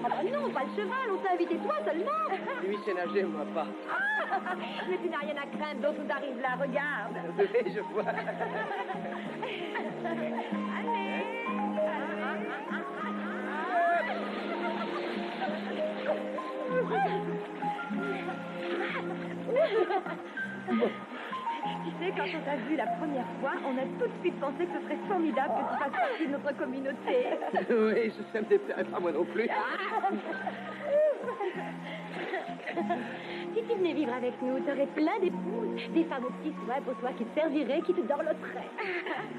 Ah bah non, pas le cheval, on t'a invité toi seulement. Lui, c'est nager, moi pas. Ah, mais tu n'as rien à craindre, d'autres t'arrives là, regarde. Oui, je vois. Tu sais, quand on t'a vu la première fois, on a tout de suite pensé que ce serait formidable que tu fasses partie de notre communauté. Oui, ça me déplairait pas moi non plus. Si tu venais vivre avec nous, t'aurais plein d'épouses, des femmes aux petits soins pour toi qui te serviraient, qui te dorloteraient.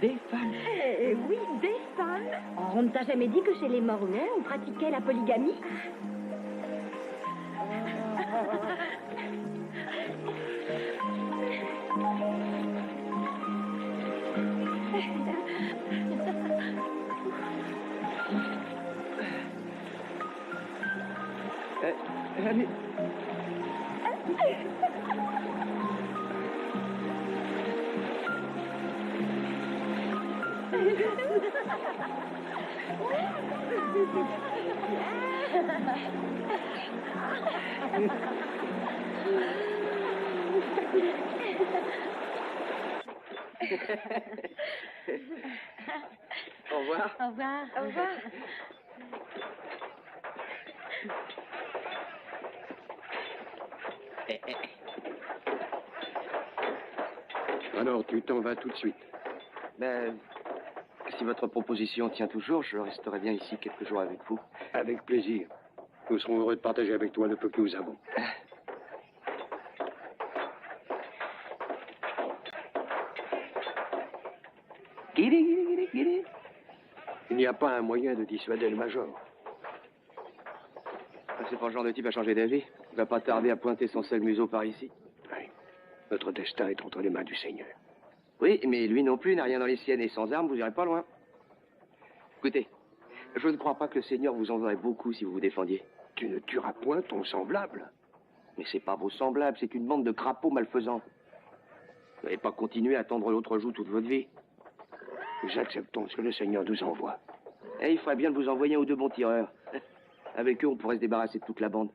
Des femmes? Oui, des femmes. Oh, on ne t'a jamais dit que chez les Mormons, on pratiquait la polygamie? Allez. Au revoir. Au revoir. Au revoir. Alors, tu t'en vas tout de suite. Ben, si votre proposition tient toujours, je resterai bien ici quelques jours avec vous. Avec plaisir. Nous serons heureux de partager avec toi le peu que nous avons. Il n'y a pas un moyen de dissuader le major. C'est pas le genre de type à changer d'avis. Il va pas tarder à pointer son sale museau par ici. Oui. Notre destin est entre les mains du Seigneur. Oui, mais lui non plus n'a rien dans les siennes et sans armes, vous irez pas loin. Écoutez, je ne crois pas que le Seigneur vous en voudrait beaucoup si vous vous défendiez. Tu ne tueras point ton semblable. Mais c'est pas vos semblables, c'est une bande de crapauds malfaisants. Vous n'allez pas continuer à tendre l'autre joue toute votre vie. Nous acceptons ce que le Seigneur nous envoie. Et il ferait bien de vous envoyer un ou deux bons tireurs. Avec eux, on pourrait se débarrasser de toute la bande.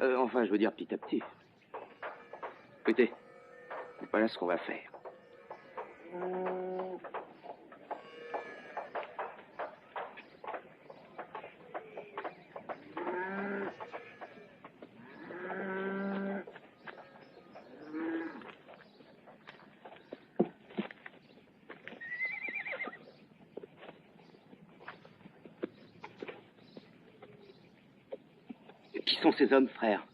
Enfin, je veux dire petit à petit. Écoutez, voilà ce qu'on va faire. sont ces hommes, frère?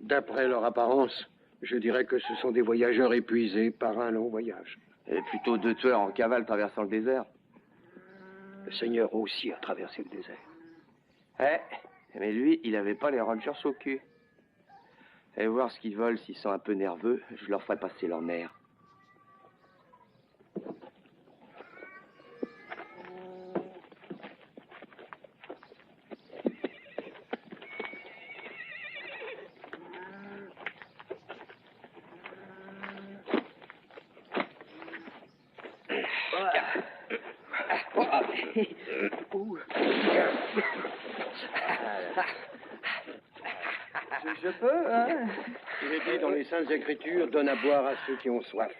D'après leur apparence, je dirais que ce sont des voyageurs épuisés par un long voyage. Et plutôt 2 tueurs en cavale traversant le désert. Le Seigneur aussi a traversé le désert. Mais lui, il avait pas les Rangers au cul. Et voir ce qu'ils veulent, s'ils sont un peu nerveux, je leur ferai passer leur nerfs. Je peux, hein? Il est dit dans les Saintes Écritures, donne à boire à ceux qui ont soif.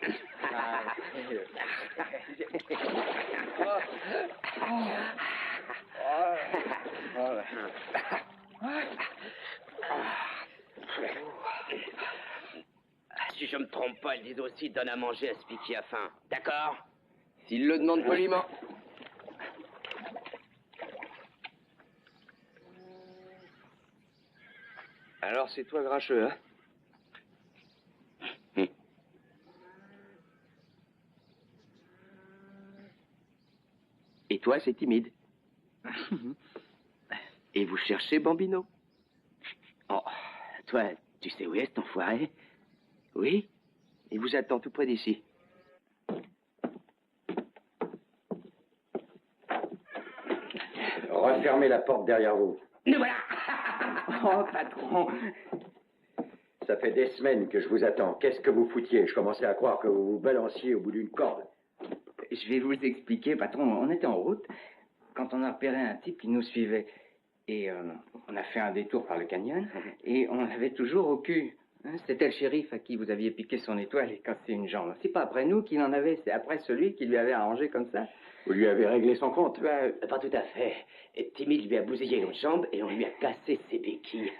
Si je me trompe pas, ils disent aussi donne à manger à celui qui a faim. D'accord? S'il le demande poliment. Alors, c'est toi, Grincheux, hein? Et toi, c'est timide. Et vous cherchez Bambino? Oh, toi, tu sais où est cet enfoiré? Oui? Il vous attend tout près d'ici. Refermez la porte derrière vous. Nous voilà. Oh, patron. Ça fait des semaines que je vous attends. Qu'est-ce que vous foutiez? Je commençais à croire que vous vous balanciez au bout d'une corde. Je vais vous expliquer, patron. On était en route quand on a repéré un type qui nous suivait. Et on a fait un détour par le canyon et on l'avait toujours au cul. Hein, c'était le shérif à qui vous aviez piqué son étoile et cassé une jambe. C'est pas après nous qu'il en avait, c'est après celui qui lui avait arrangé comme ça. Vous lui avez réglé son compte? Pas tout à fait. Et Timide lui a bousillé une jambe et on lui a cassé ses béquilles.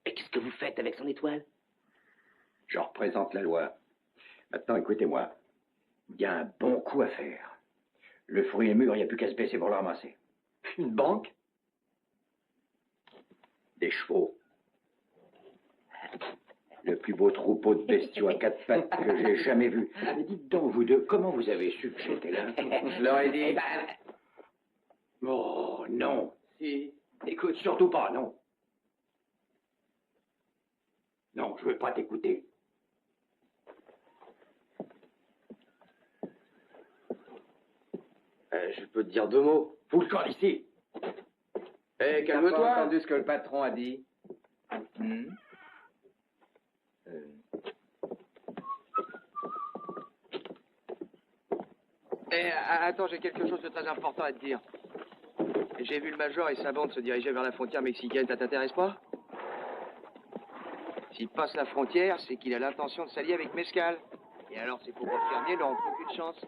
Et qu'est-ce que vous faites avec son étoile? Je représente la loi. Maintenant, écoutez-moi. Il y a un bon coup à faire. Le fruit est mûr, il n'y a plus qu'à se baisser pour le ramasser. Une banque? Des chevaux. Le plus beau troupeau de bestiaux à 4 pattes que j'ai jamais vu. Mais dites donc, vous deux, comment vous avez su que j'étais là? Je leur ai dit. Oh, non. Si. Écoute, surtout pas, non. Non, je veux pas t'écouter. Je peux te dire 2 mots. Fous le camp ici. Hé, calme-toi. T'as pas entendu ce que le patron a dit? Attends, j'ai quelque chose de très important à te dire. J'ai vu le major et sa bande se diriger vers la frontière mexicaine. Ça t'intéresse pas? S'il passe la frontière, c'est qu'il a l'intention de s'allier avec Mescal. Et alors, ces pauvres fermiers n'auront aucune chance.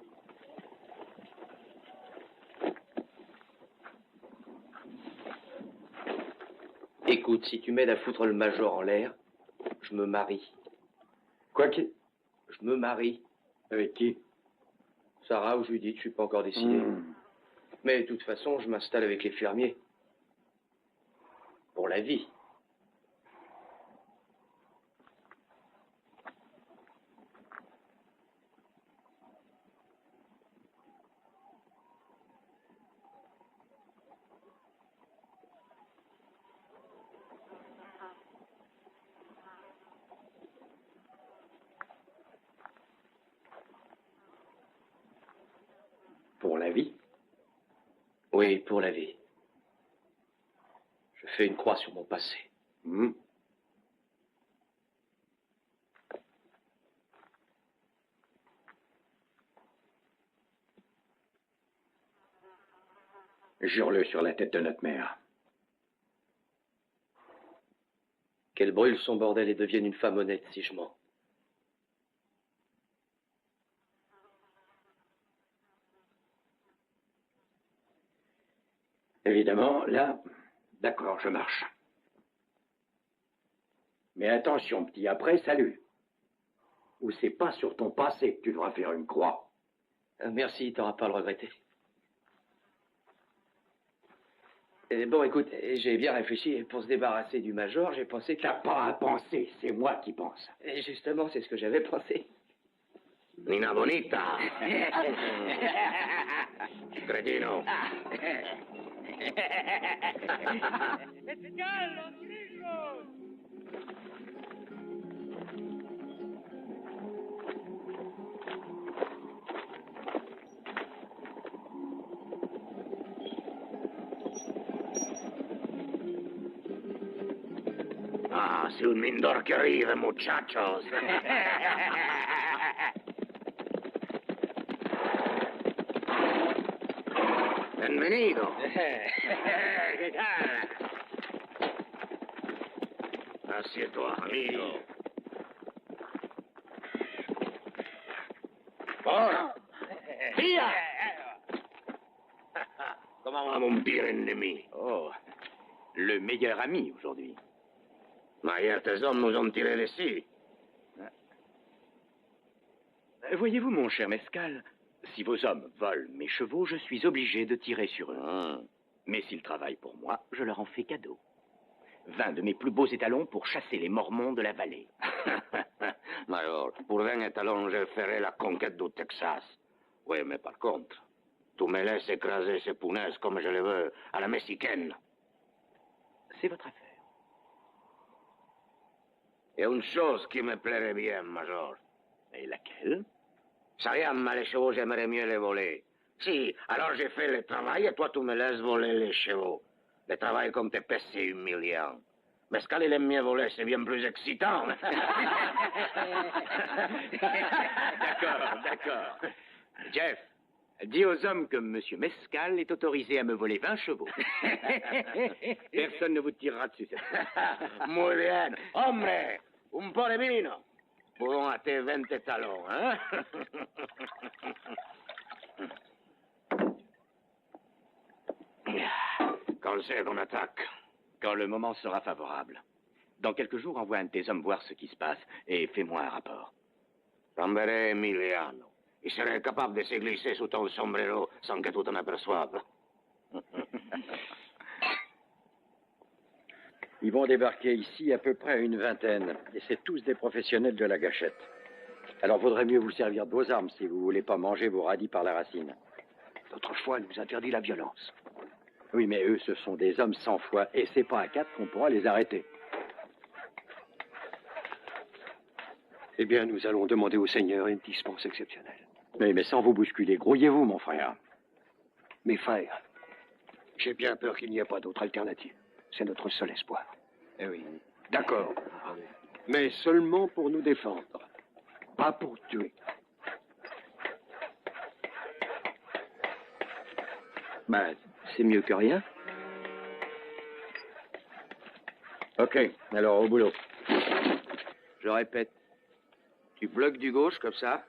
Écoute, si tu m'aides à foutre le major en l'air, je me marie. Quoi qu'il... Je me marie. Avec qui? Sarah ou Judith, je suis pas encore décidé. Mais de toute façon, je m'installe avec les fermiers. Pour la vie. Pour la vie? Oui, pour la vie. Je fais une croix sur mon passé. Jure-le sur la tête de notre mère. Qu'elle brûle son bordel et devienne une femme honnête si je mens. Évidemment, là, d'accord, je marche. Mais attention, petit, après, salut. Ou c'est pas sur ton passé que tu devras faire une croix. Merci, t'auras pas à le regretter. Bon, écoute, j'ai bien réfléchi. Et pour se débarrasser du major, j'ai pensé que... T'as pas à penser, c'est moi qui pense. Et justement, c'est ce que j'avais pensé. Nina Bonita. Cretino. Ah, c'est un Mindor que arrive, muchachos. Bienvenido. ¿Qué tal? Assieds-toi, amigo. Por. ¡Tía! Comment va mon pire ennemi? Oh, le meilleur ami aujourd'hui. Hier, tes hommes nous ont tirés d'ici. Voyez-vous, mon cher Mescal, si vos hommes volent mes chevaux, je suis obligé de tirer sur eux. Mais s'ils travaillent pour moi, je leur en fais cadeau. 20 de mes plus beaux étalons pour chasser les mormons de la vallée. Major, pour 20 étalons, je ferai la conquête du Texas. Oui, mais par contre, tu me laisses écraser ces punaises comme je le veux, à la mexicaine. C'est votre affaire. Il y a une chose qui me plairait bien, Major. Et laquelle? Sayama, les chevaux, j'aimerais mieux les voler. Si, alors j'ai fait le travail et toi, tu me laisses voler les chevaux. Le travail comme tes pèses, c'est humiliant. Mescal, il aime mieux voler, c'est bien plus excitant. D'accord. Jeff, dis aux hommes que Monsieur Mescal est autorisé à me voler 20 chevaux. Personne ne vous tirera dessus cette fois. Muy bien. Hombre, un po de vino. Pour à tes 20 étalons, hein? Quand c'est qu'on attaque? Quand le moment sera favorable. Dans quelques jours, envoie un de tes hommes voir ce qui se passe et fais-moi un rapport. J'enverrai Emiliano. Il serait capable de se glisser sous ton sombrero sans que tu t'en aperçoives. Ils vont débarquer ici à peu près à une vingtaine. Et c'est tous des professionnels de la gâchette. Alors vaudrait mieux vous servir de vos armes si vous voulez pas manger vos radis par la racine. Notre foi nous interdit la violence. Oui, mais eux, ce sont des hommes sans foi. Et c'est pas à 4 qu'on pourra les arrêter. Eh bien, nous allons demander au Seigneur une dispense exceptionnelle. Oui, mais sans vous bousculer. Grouillez-vous, mon frère. Mes frères, j'ai bien peur qu'il n'y ait pas d'autre alternative. C'est notre seul espoir. Eh oui. D'accord. Mais seulement pour nous défendre. Pas pour tuer. Ben, c'est mieux que rien. Ok, alors au boulot. Je répète. Tu bloques du gauche, comme ça,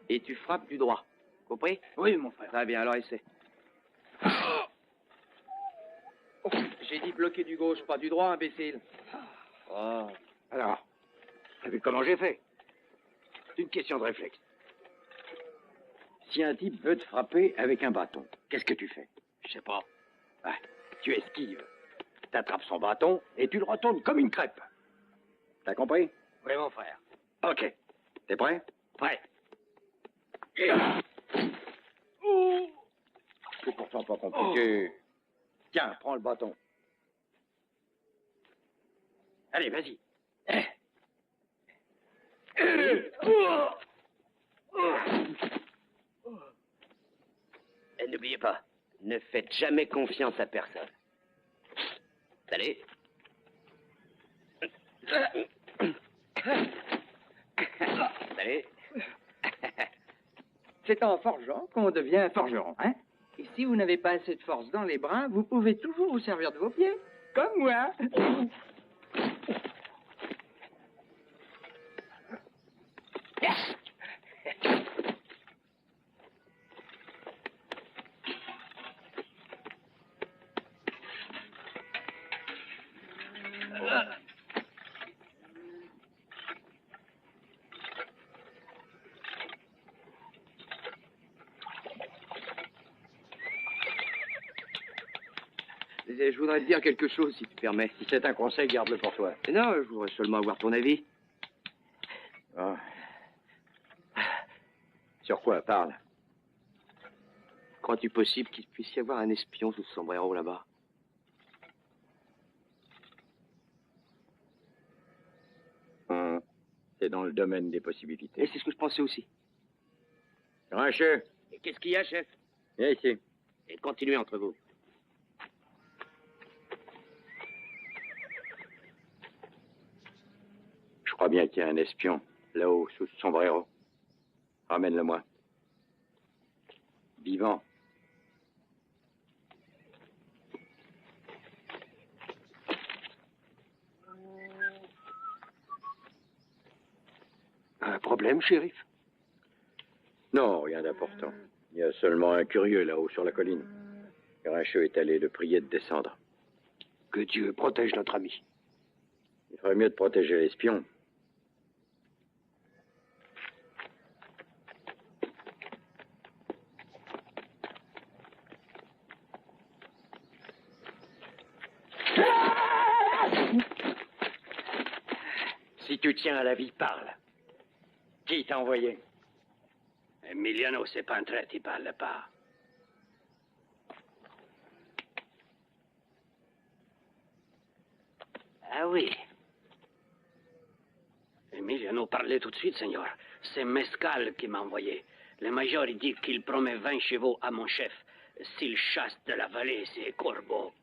et tu frappes du droit. Compris? Oui, mon frère. Très bien, alors essaie. Oh, j'ai dit bloquer du gauche, pas du droit, imbécile. Oh. Alors, vous savez comment j'ai fait? C'est une question de réflexe. Si un type veut te frapper avec un bâton, qu'est-ce que tu fais? Je sais pas. Ouais, tu esquives. T'attrapes son bâton et tu le retournes comme une crêpe. T'as compris? Oui, mon frère. Ok. T'es prêt? Prêt. C'est pourtant pas compliqué. Tiens, prends le bâton. Allez, vas-y. Et n'oubliez pas, ne faites jamais confiance à personne. Allez. Allez. C'est en forgeant qu'on devient forgeron, hein? Et si vous n'avez pas assez de force dans les bras, vous pouvez toujours vous servir de vos pieds, comme moi. je voudrais te dire quelque chose, si tu permets. Si c'est un conseil, garde-le pour toi. Non, je voudrais seulement avoir ton avis. Oh. Sur quoi? Parle. Crois-tu possible qu'il puisse y avoir un espion sous ce sombrero là-bas? C'est dans le domaine des possibilités. Et c'est ce que je pensais aussi. Grincheux, Et qu'est-ce qu'il y a, chef? viens ici. Et continuez entre vous. Je crois bien qu'il y a un espion, là-haut, sous ce sombrero. Ramène-le-moi. Vivant. Un problème, shérif? Non, rien d'important. Il y a seulement un curieux là-haut sur la colline. Grincheux est allé le prier de descendre. Que Dieu protège notre ami. Il ferait mieux de protéger l'espion. Si tu tiens à la vie, parle. Qui t'a envoyé? Emiliano, c'est pas un traître, il parle pas. Ah oui. Emiliano, parlez tout de suite, Seigneur. C'est Mescal qui m'a envoyé. Le major, il dit qu'il promet 20 chevaux à mon chef s'il chasse de la vallée ses corbeaux.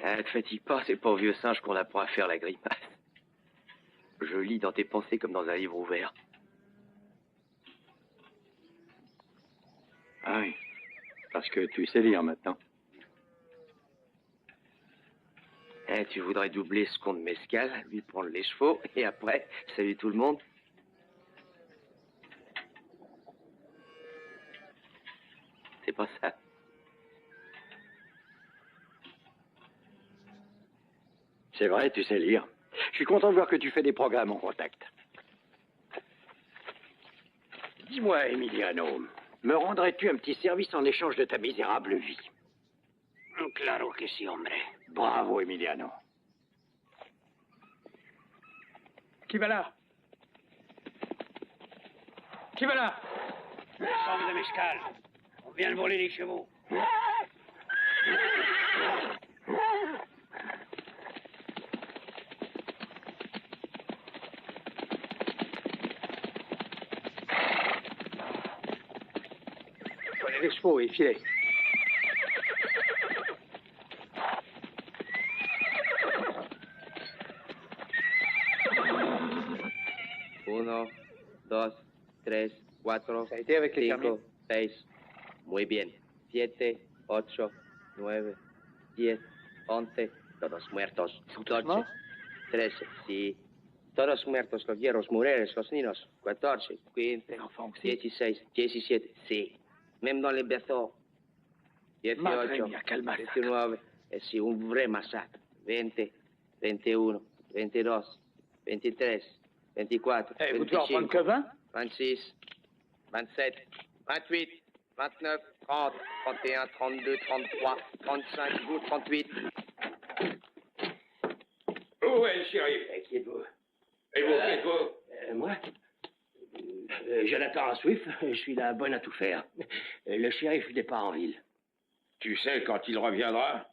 Ne te fatigue pas, c'est pas au vieux singe qu'on apprend à faire la grimace. Je lis dans tes pensées comme dans un livre ouvert. Ah oui, parce que tu sais lire maintenant. Tu voudrais doubler ce compte Mescal, lui prendre les chevaux, et après, salut tout le monde. C'est pas ça. C'est vrai, tu sais lire. Je suis content de voir que tu fais des programmes en contact. Dis-moi, Emiliano, me rendrais-tu un petit service en échange de ta misérable vie? Claro que si, hombre. Bravo, Emiliano. Qui va là? Qui va là? Homme de Mescal, on vient de voler les chevaux. Prenez les chevaux et filez. Uno, dos, tres, cuatro, Ça a été avec les cinco, seis. Muy bien. 7, 8, 9, 10, 11. Todos muertos. 12, 13, sí. Todos muertos, los hierros, mujeres, los niños. 14, 15, 16, 17, sí. Même dans les berceaux. 18, Madre mía, quel massacre. 19, sí, un vrai massacre. 20, 21, 22, 23, 24, Eh, vous devez en prendre que 20? 26, 27, 28, 29, 30, 31, 32, 33, 35, 38. Où est le shérif? Qui êtes-vous? Et vous, qui êtes-vous? Moi? Jonathan Swift, je suis la bonne à tout faire. Le shérif, il n'est pas en ville. Tu sais quand il reviendra?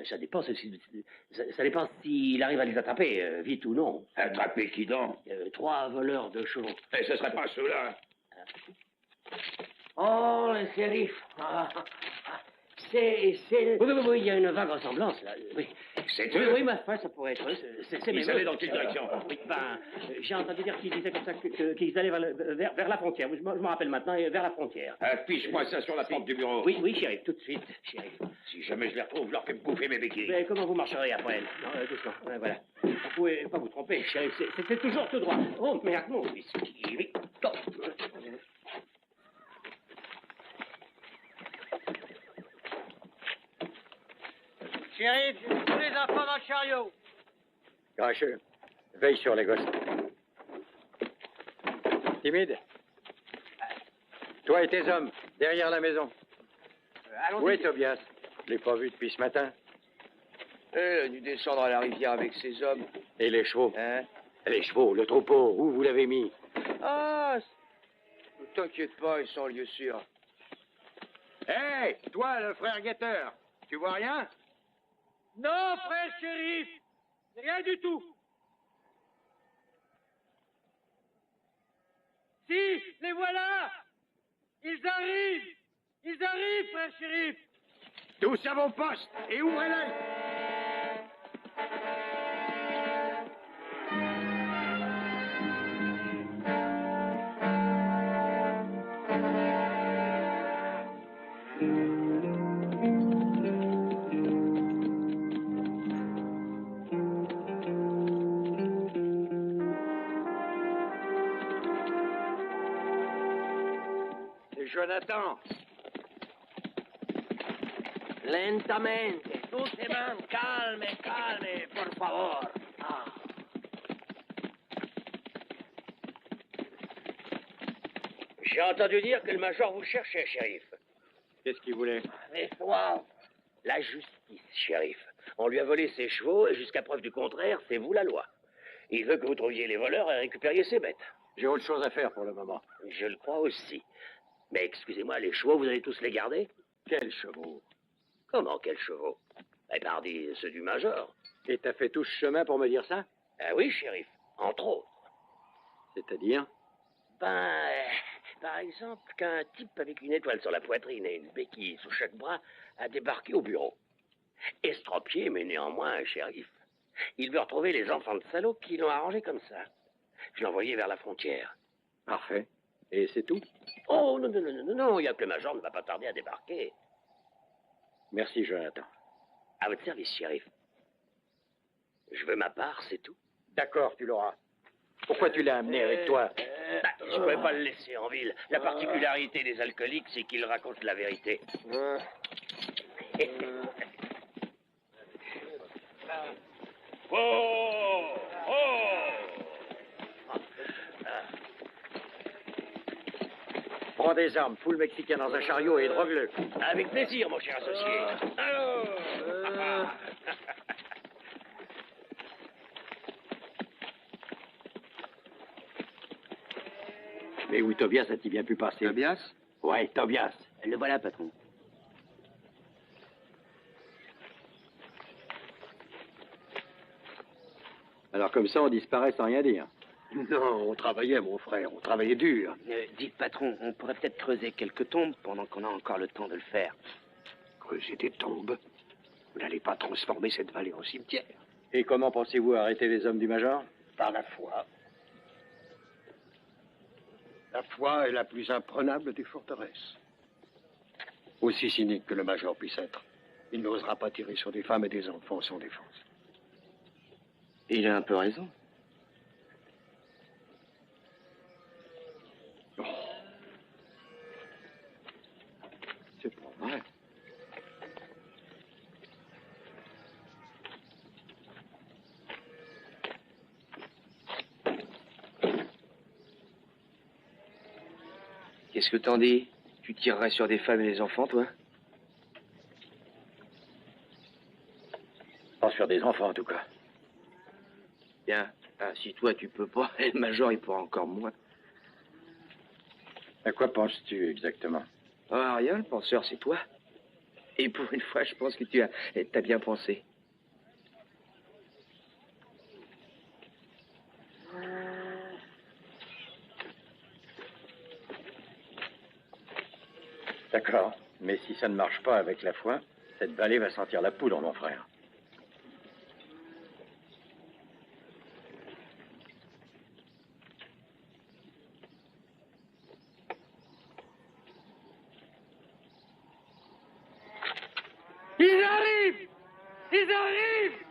Ça dépend. Ça dépend s'il arrive à les attraper, vite ou non. Attraper qui donc? 3 voleurs de chevaux. Et ce serait pas ceux-là? Oh, le shérif. C'est... Oui, il y a une vague ressemblance, là. Oui. C'est Oui, eux? oui, ma foi, ça pourrait être eux. C'est Ils mes allaient voeux. dans quelle direction? Oui, j'ai entendu dire qu'ils disaient comme ça qu'ils allaient vers la frontière. Je me rappelle maintenant, vers la frontière. Affiche-moi ça sur la porte du bureau. Oui, shérif, tout de suite, shérif. Si jamais je les retrouve, je leur fais bouffer mes béquilles. Mais comment vous marcherez après? Non, doucement, voilà. Vous pouvez pas vous tromper, shérif, c'est toujours tout droit. Oh, merde, mon whisky. Shérif, tous les enfants dans le chariot. Grincheux, veille sur les gosses. Timide. Toi et tes hommes, derrière la maison. Où est Tobias? Je l'ai pas vu depuis ce matin. Il a dû descendre à la rivière avec ses hommes. Et les chevaux? Hein? Les chevaux, le troupeau, où vous l'avez mis? Ah, ne t'inquiète pas, ils sont en lieu sûr. Hé, toi, le frère guetteur, tu vois rien? Non, frère shérif, rien du tout. Si, les voilà. Ils arrivent, frère shérif. Tous à vos postes et ouvrez l'œil. C'est Jonathan. Lentamente, doucement, calme, calme, por favor. Ah. J'ai entendu dire que le major vous cherchait, shérif. Qu'est-ce qu'il voulait? Mais toi, la justice, shérif. On lui a volé ses chevaux et jusqu'à preuve du contraire, c'est vous la loi. Il veut que vous trouviez les voleurs et récupériez ses bêtes. J'ai autre chose à faire pour le moment. Je le crois aussi. Mais excusez-moi, les chevaux, vous allez tous les garder? Quels chevaux? Comment, quels chevaux? Eh, pardi, ceux du major. Et t'as fait tout ce chemin pour me dire ça? Ah oui, shérif, entre autres. C'est-à-dire? Par exemple, qu'un type avec une étoile sur la poitrine et une béquille sous chaque bras a débarqué au bureau. Estropié, mais néanmoins un shérif. Il veut retrouver les enfants de salauds qui l'ont arrangé comme ça. Je l'ai envoyé vers la frontière. Parfait. Et c'est tout? Oh, non, il y a que le major ne va pas tarder à débarquer. Merci, Jonathan. À votre service, shérif. Je veux ma part, c'est tout. D'accord, tu l'auras. Pourquoi tu l'as amené avec toi? Je ne pouvais pas le laisser en ville. La particularité des alcooliques, c'est qu'ils racontent la vérité. Oh! Prends des armes, fous le Mexicain dans un chariot et drogue-le. Avec plaisir, mon cher associé. Alors Mais où Tobias a-t-il bien pu passer? Tobias? Ouais, Tobias. Le voilà, patron. Alors comme ça, on disparaît sans rien dire. Non, on travaillait, mon frère, on travaillait dur. Dites, patron, on pourrait peut-être creuser quelques tombes pendant qu'on a encore le temps de le faire. Creuser des tombes? Vous n'allez pas transformer cette vallée en cimetière. Et comment pensez-vous arrêter les hommes du Major? Par la foi. La foi est la plus imprenable des forteresses. Aussi cynique que le Major puisse être, il n'osera pas tirer sur des femmes et des enfants sans défense. Il a un peu raison. Oh. C'est pas vrai. Qu'est-ce que t'en dis? Tu tirerais sur des femmes et des enfants, toi? Pas sur des enfants, en tout cas. Bien. Ah, si toi, tu peux pas, et le Major, il pourra encore moins. À quoi penses-tu exactement? Ah, rien, le penseur, c'est toi. Et pour une fois, je pense que t'as bien pensé. D'accord, mais si ça ne marche pas avec la foi, cette vallée va sentir la poudre, mon frère. Ils arrivent! Ils arrivent!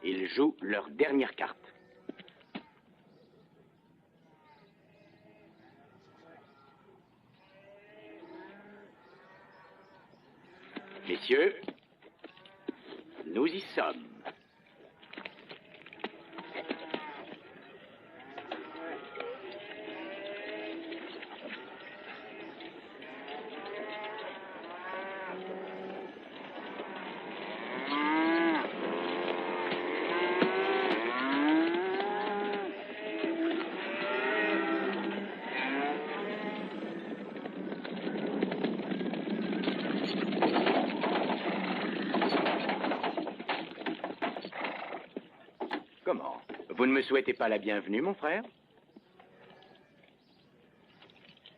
Ils jouent leur dernière carte. Messieurs, nous y sommes. Comment? Vous ne me souhaitez pas la bienvenue, mon frère?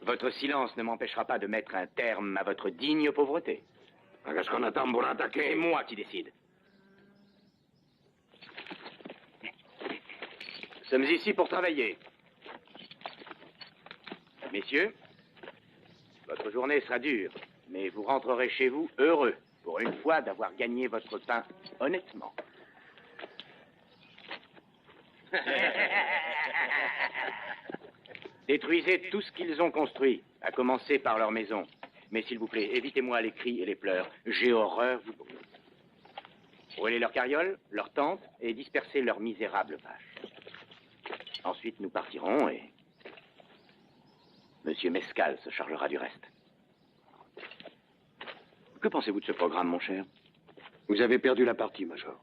Votre silence ne m'empêchera pas de mettre un terme à votre digne pauvreté. Qu'est-ce qu'on attend pour attaquer? C'est moi qui décide. Nous sommes ici pour travailler. Messieurs, votre journée sera dure, mais vous rentrerez chez vous heureux, pour une fois, d'avoir gagné votre pain honnêtement. Détruisez tout ce qu'ils ont construit, à commencer par leur maison. Mais s'il vous plaît, évitez-moi les cris et les pleurs. J'ai horreur du bruit. Brûlez leurs carrioles, leurs tentes et dispersez leurs misérables vaches. Ensuite, nous partirons et Monsieur Mescal se chargera du reste. Que pensez-vous de ce programme, mon cher? Vous avez perdu la partie, Major.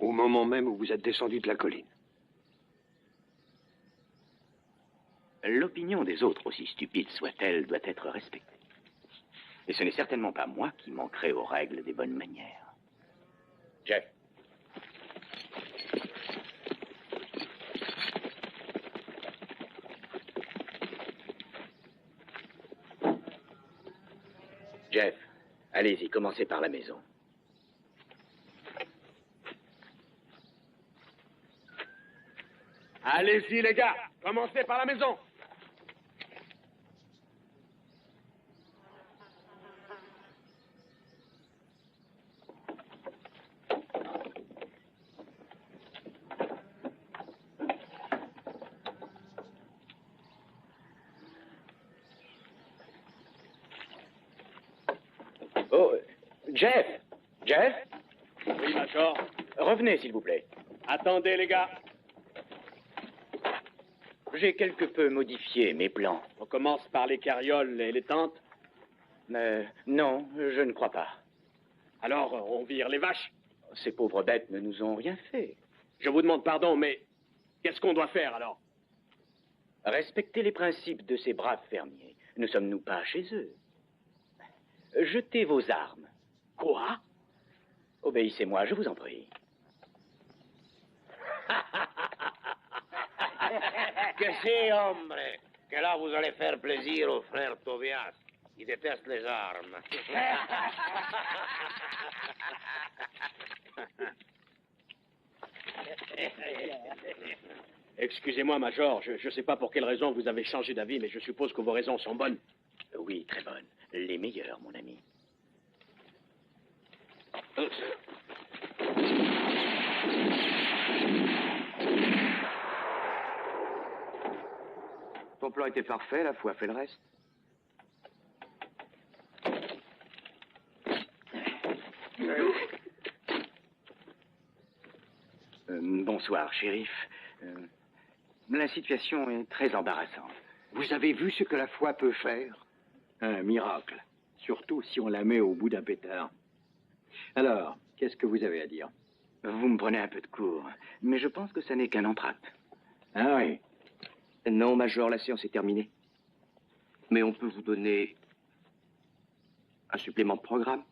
Au moment même où vous êtes descendu de la colline. L'opinion des autres, aussi stupide soit-elle, doit être respectée. Et ce n'est certainement pas moi qui manquerai aux règles des bonnes manières. Jeff. Jeff, allez-y, commencez par la maison. Allez-y, les gars, commencez par la maison. Oh, Jeff! Jeff? Oui, Major. Revenez, s'il vous plaît. Attendez, les gars. J'ai quelque peu modifié mes plans. On commence par les carrioles et les tentes? Non, je ne crois pas. Alors, on vire les vaches? Ces pauvres bêtes ne nous ont rien fait. Je vous demande pardon, mais qu'est-ce qu'on doit faire, alors? Respectez les principes de ces braves fermiers. Ne sommes-nous pas chez eux? Jetez vos armes. Quoi? Obéissez-moi, je vous en prie. Que si, hombre, que là vous allez faire plaisir au frère Tobias. Il déteste les armes. Excusez-moi, Major, je ne sais pas pour quelle raison vous avez changé d'avis, mais je suppose que vos raisons sont bonnes. Oui, très bonnes. Les meilleures, mon ami. Ton plan était parfait, la foi fait le reste. Bonsoir, shérif. La situation est très embarrassante. Vous avez vu ce que la foi peut faire? Un miracle. Surtout si on la met au bout d'un pétard. Alors, qu'est-ce que vous avez à dire? Vous me prenez un peu de court, mais je pense que ça n'est qu'un entracte. Ah oui. Non, Major, la séance est terminée. Mais on peut vous donner un supplément de programme.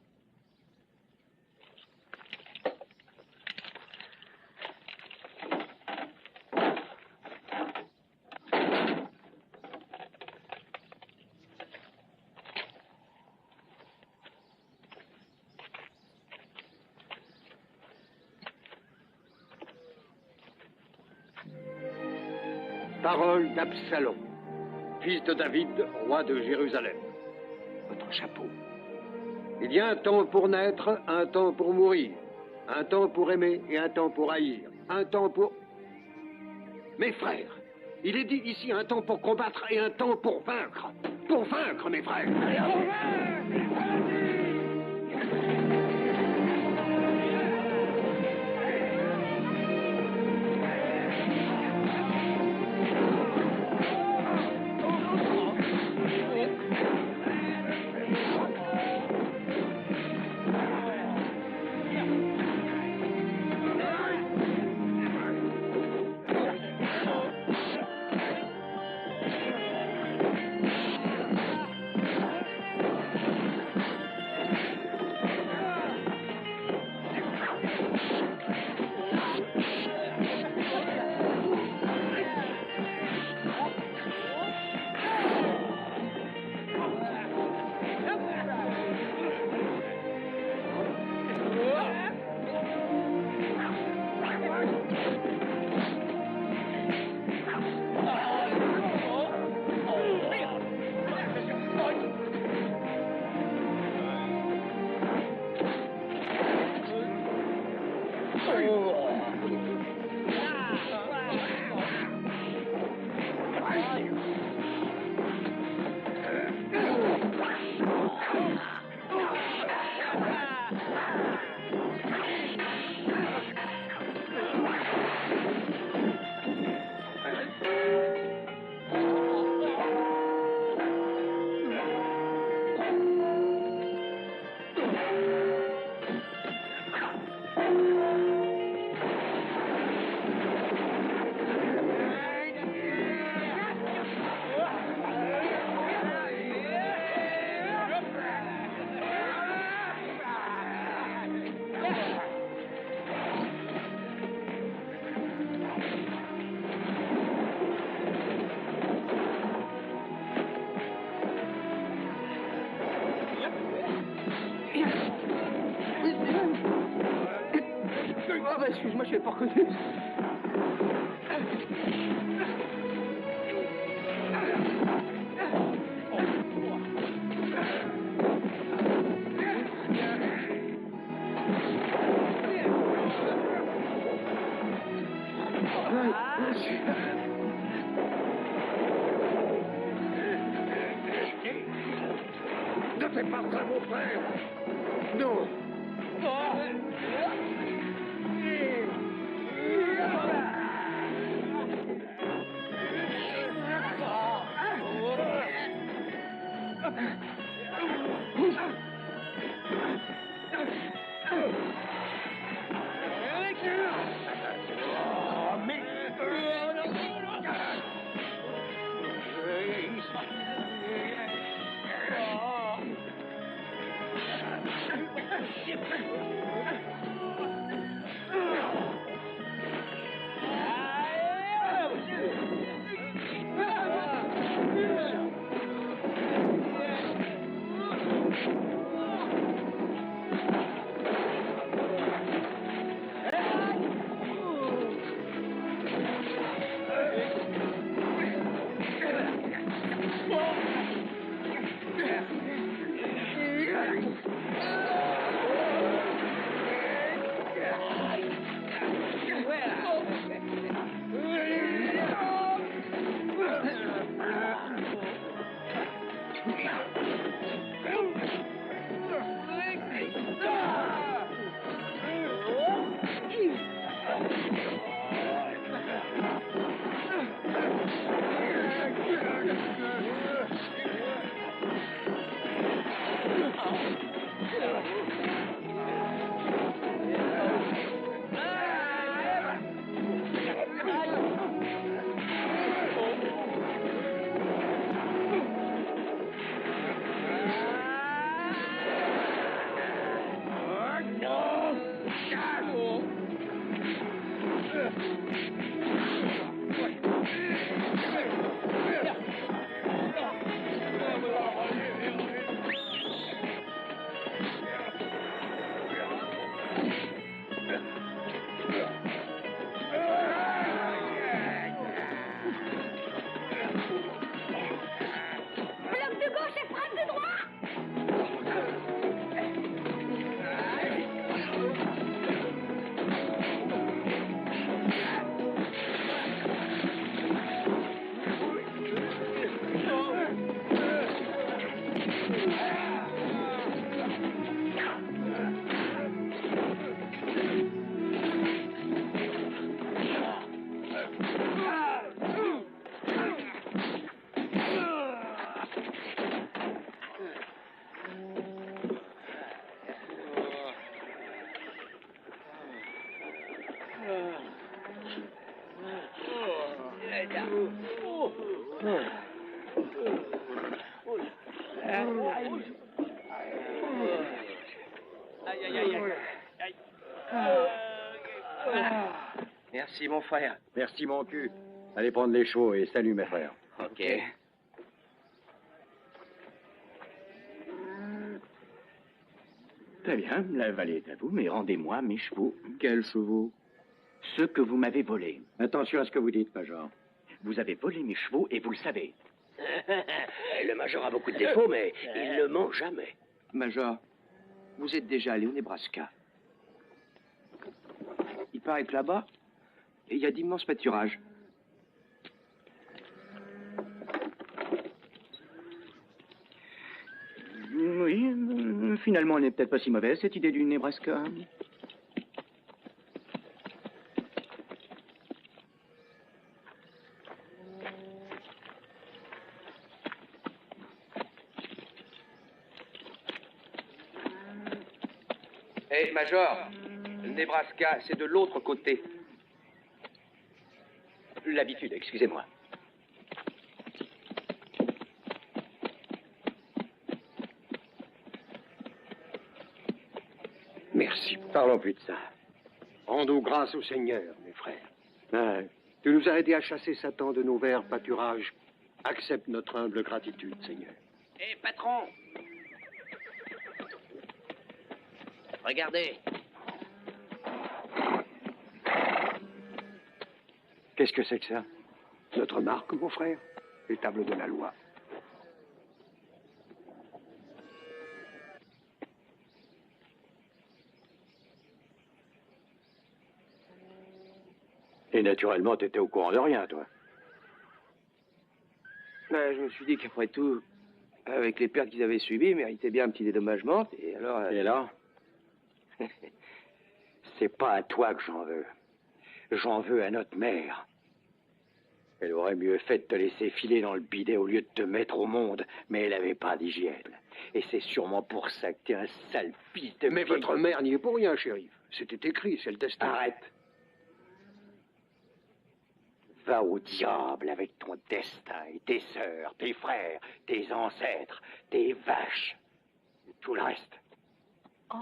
Parole d'Absalom, fils de David, roi de Jérusalem. Votre chapeau. Il y a un temps pour naître, un temps pour mourir. Un temps pour aimer et un temps pour haïr. Un temps pour... Mes frères, il est dit ici un temps pour combattre et un temps pour vaincre. Pour vaincre, mes frères. Excuse-moi, je l'ai pas reconnu. Ne fais pas ça, mon frère. Non. Merci, mon frère. Merci, mon cul. Allez prendre les chevaux et salut, mes frères. Ok. Très bien, la vallée est à vous, mais rendez-moi mes chevaux. Quels chevaux? Ceux que vous m'avez volés. Attention à ce que vous dites, Major. Vous avez volé mes chevaux et vous le savez. Le Major a beaucoup de défauts, mais il ne ment jamais. Major, vous êtes déjà allé au Nebraska. Il paraît que là-bas, il y a d'immenses pâturages. Oui, finalement, elle n'est peut-être pas si mauvaise, cette idée du Nebraska. Hé, Major, le Nebraska, c'est de l'autre côté. L'habitude, excusez-moi. Merci. Parlons plus de ça. Rendons grâce au Seigneur, mes frères. Tu nous as aidés à chasser Satan de nos verts pâturages. Accepte notre humble gratitude, Seigneur. Hé, patron! Regardez. Qu'est-ce que c'est que ça? Notre marque, mon frère. Les tables de la loi. Et naturellement, t'étais au courant de rien, toi. Je me suis dit qu'après tout, avec les pertes qu'ils avaient subies, ils méritaient bien un petit dédommagement. Et alors... Et là? C'est pas à toi que j'en veux. J'en veux à notre mère. Elle aurait mieux fait de te laisser filer dans le bidet au lieu de te mettre au monde, mais elle avait pas d'hygiène. Et c'est sûrement pour ça que t'es un sale fils de... Mais votre mère n'y est pour rien, shérif. C'était écrit, c'est le destin. Arrête. Va au diable avec ton destin et tes sœurs, tes frères, tes ancêtres, tes vaches. Et tout le reste. Oh.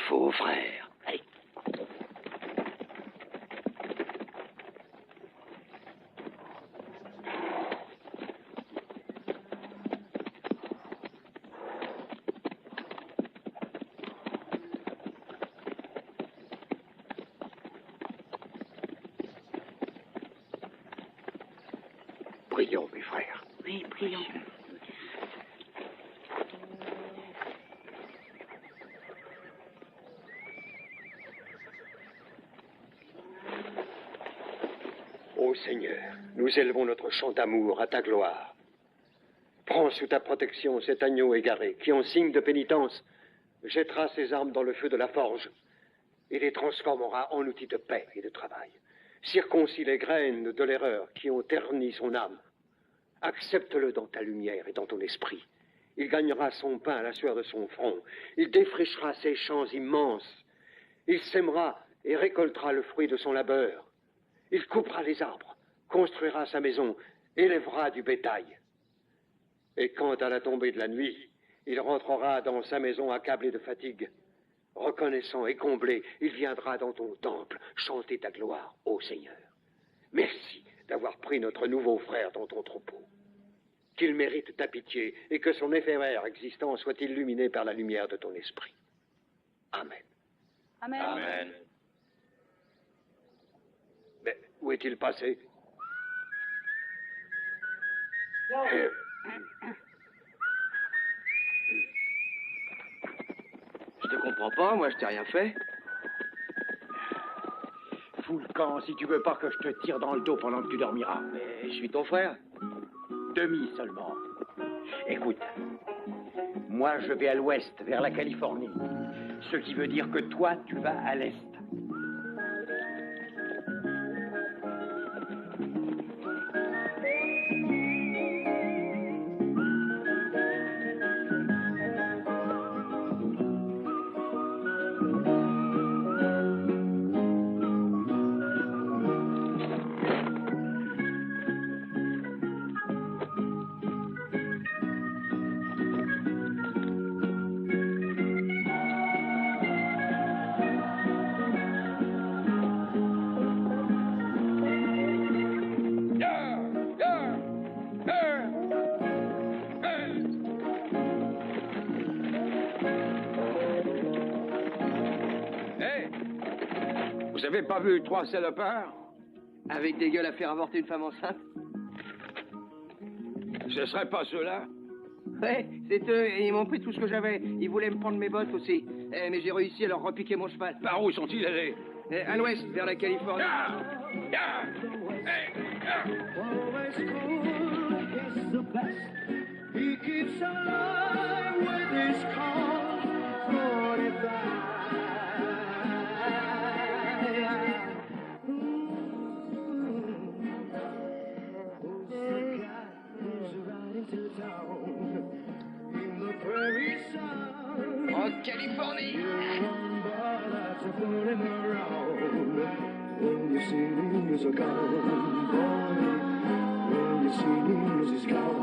Faux frère. Hey. Prions, mes frères. Oui, prions. Ô Seigneur, nous élevons notre chant d'amour à ta gloire. Prends sous ta protection cet agneau égaré qui, en signe de pénitence, jettera ses armes dans le feu de la forge et les transformera en outils de paix et de travail. Circoncis les graines de l'erreur qui ont terni son âme. Accepte-le dans ta lumière et dans ton esprit. Il gagnera son pain à la sueur de son front. Il défrichera ses champs immenses. Il sèmera et récoltera le fruit de son labeur. Il coupera les arbres, construira sa maison, élèvera du bétail. Et quant à la tombée de la nuit, il rentrera dans sa maison accablé de fatigue. Reconnaissant et comblé, il viendra dans ton temple chanter ta gloire, ô Seigneur. Merci d'avoir pris notre nouveau frère dans ton troupeau. Qu'il mérite ta pitié et que son éphémère existence soit illuminée par la lumière de ton esprit. Amen. Amen. Amen. Mais où est-il passé? Je te comprends pas, moi je t'ai rien fait. fous le camp si tu veux pas que je te tire dans le dos pendant que tu dormiras. Mais je suis ton frère. Demi seulement. Écoute, moi je vais à l'ouest, vers la Californie. Ce qui veut dire que toi, tu vas à l'est. Vous avez pas vu 3 salopards? Avec des gueules à faire avorter une femme enceinte? Ce serait pas ceux-là? Ouais, c'est eux, et ils m'ont pris tout ce que j'avais. Ils voulaient me prendre mes bottes aussi. Mais j'ai réussi à leur repiquer mon cheval. Par où sont-ils allés? À l'ouest, vers la Californie. He keeps alive with his Colt 45. En Californie. When you see me, he's gone. When you see me, he's gone.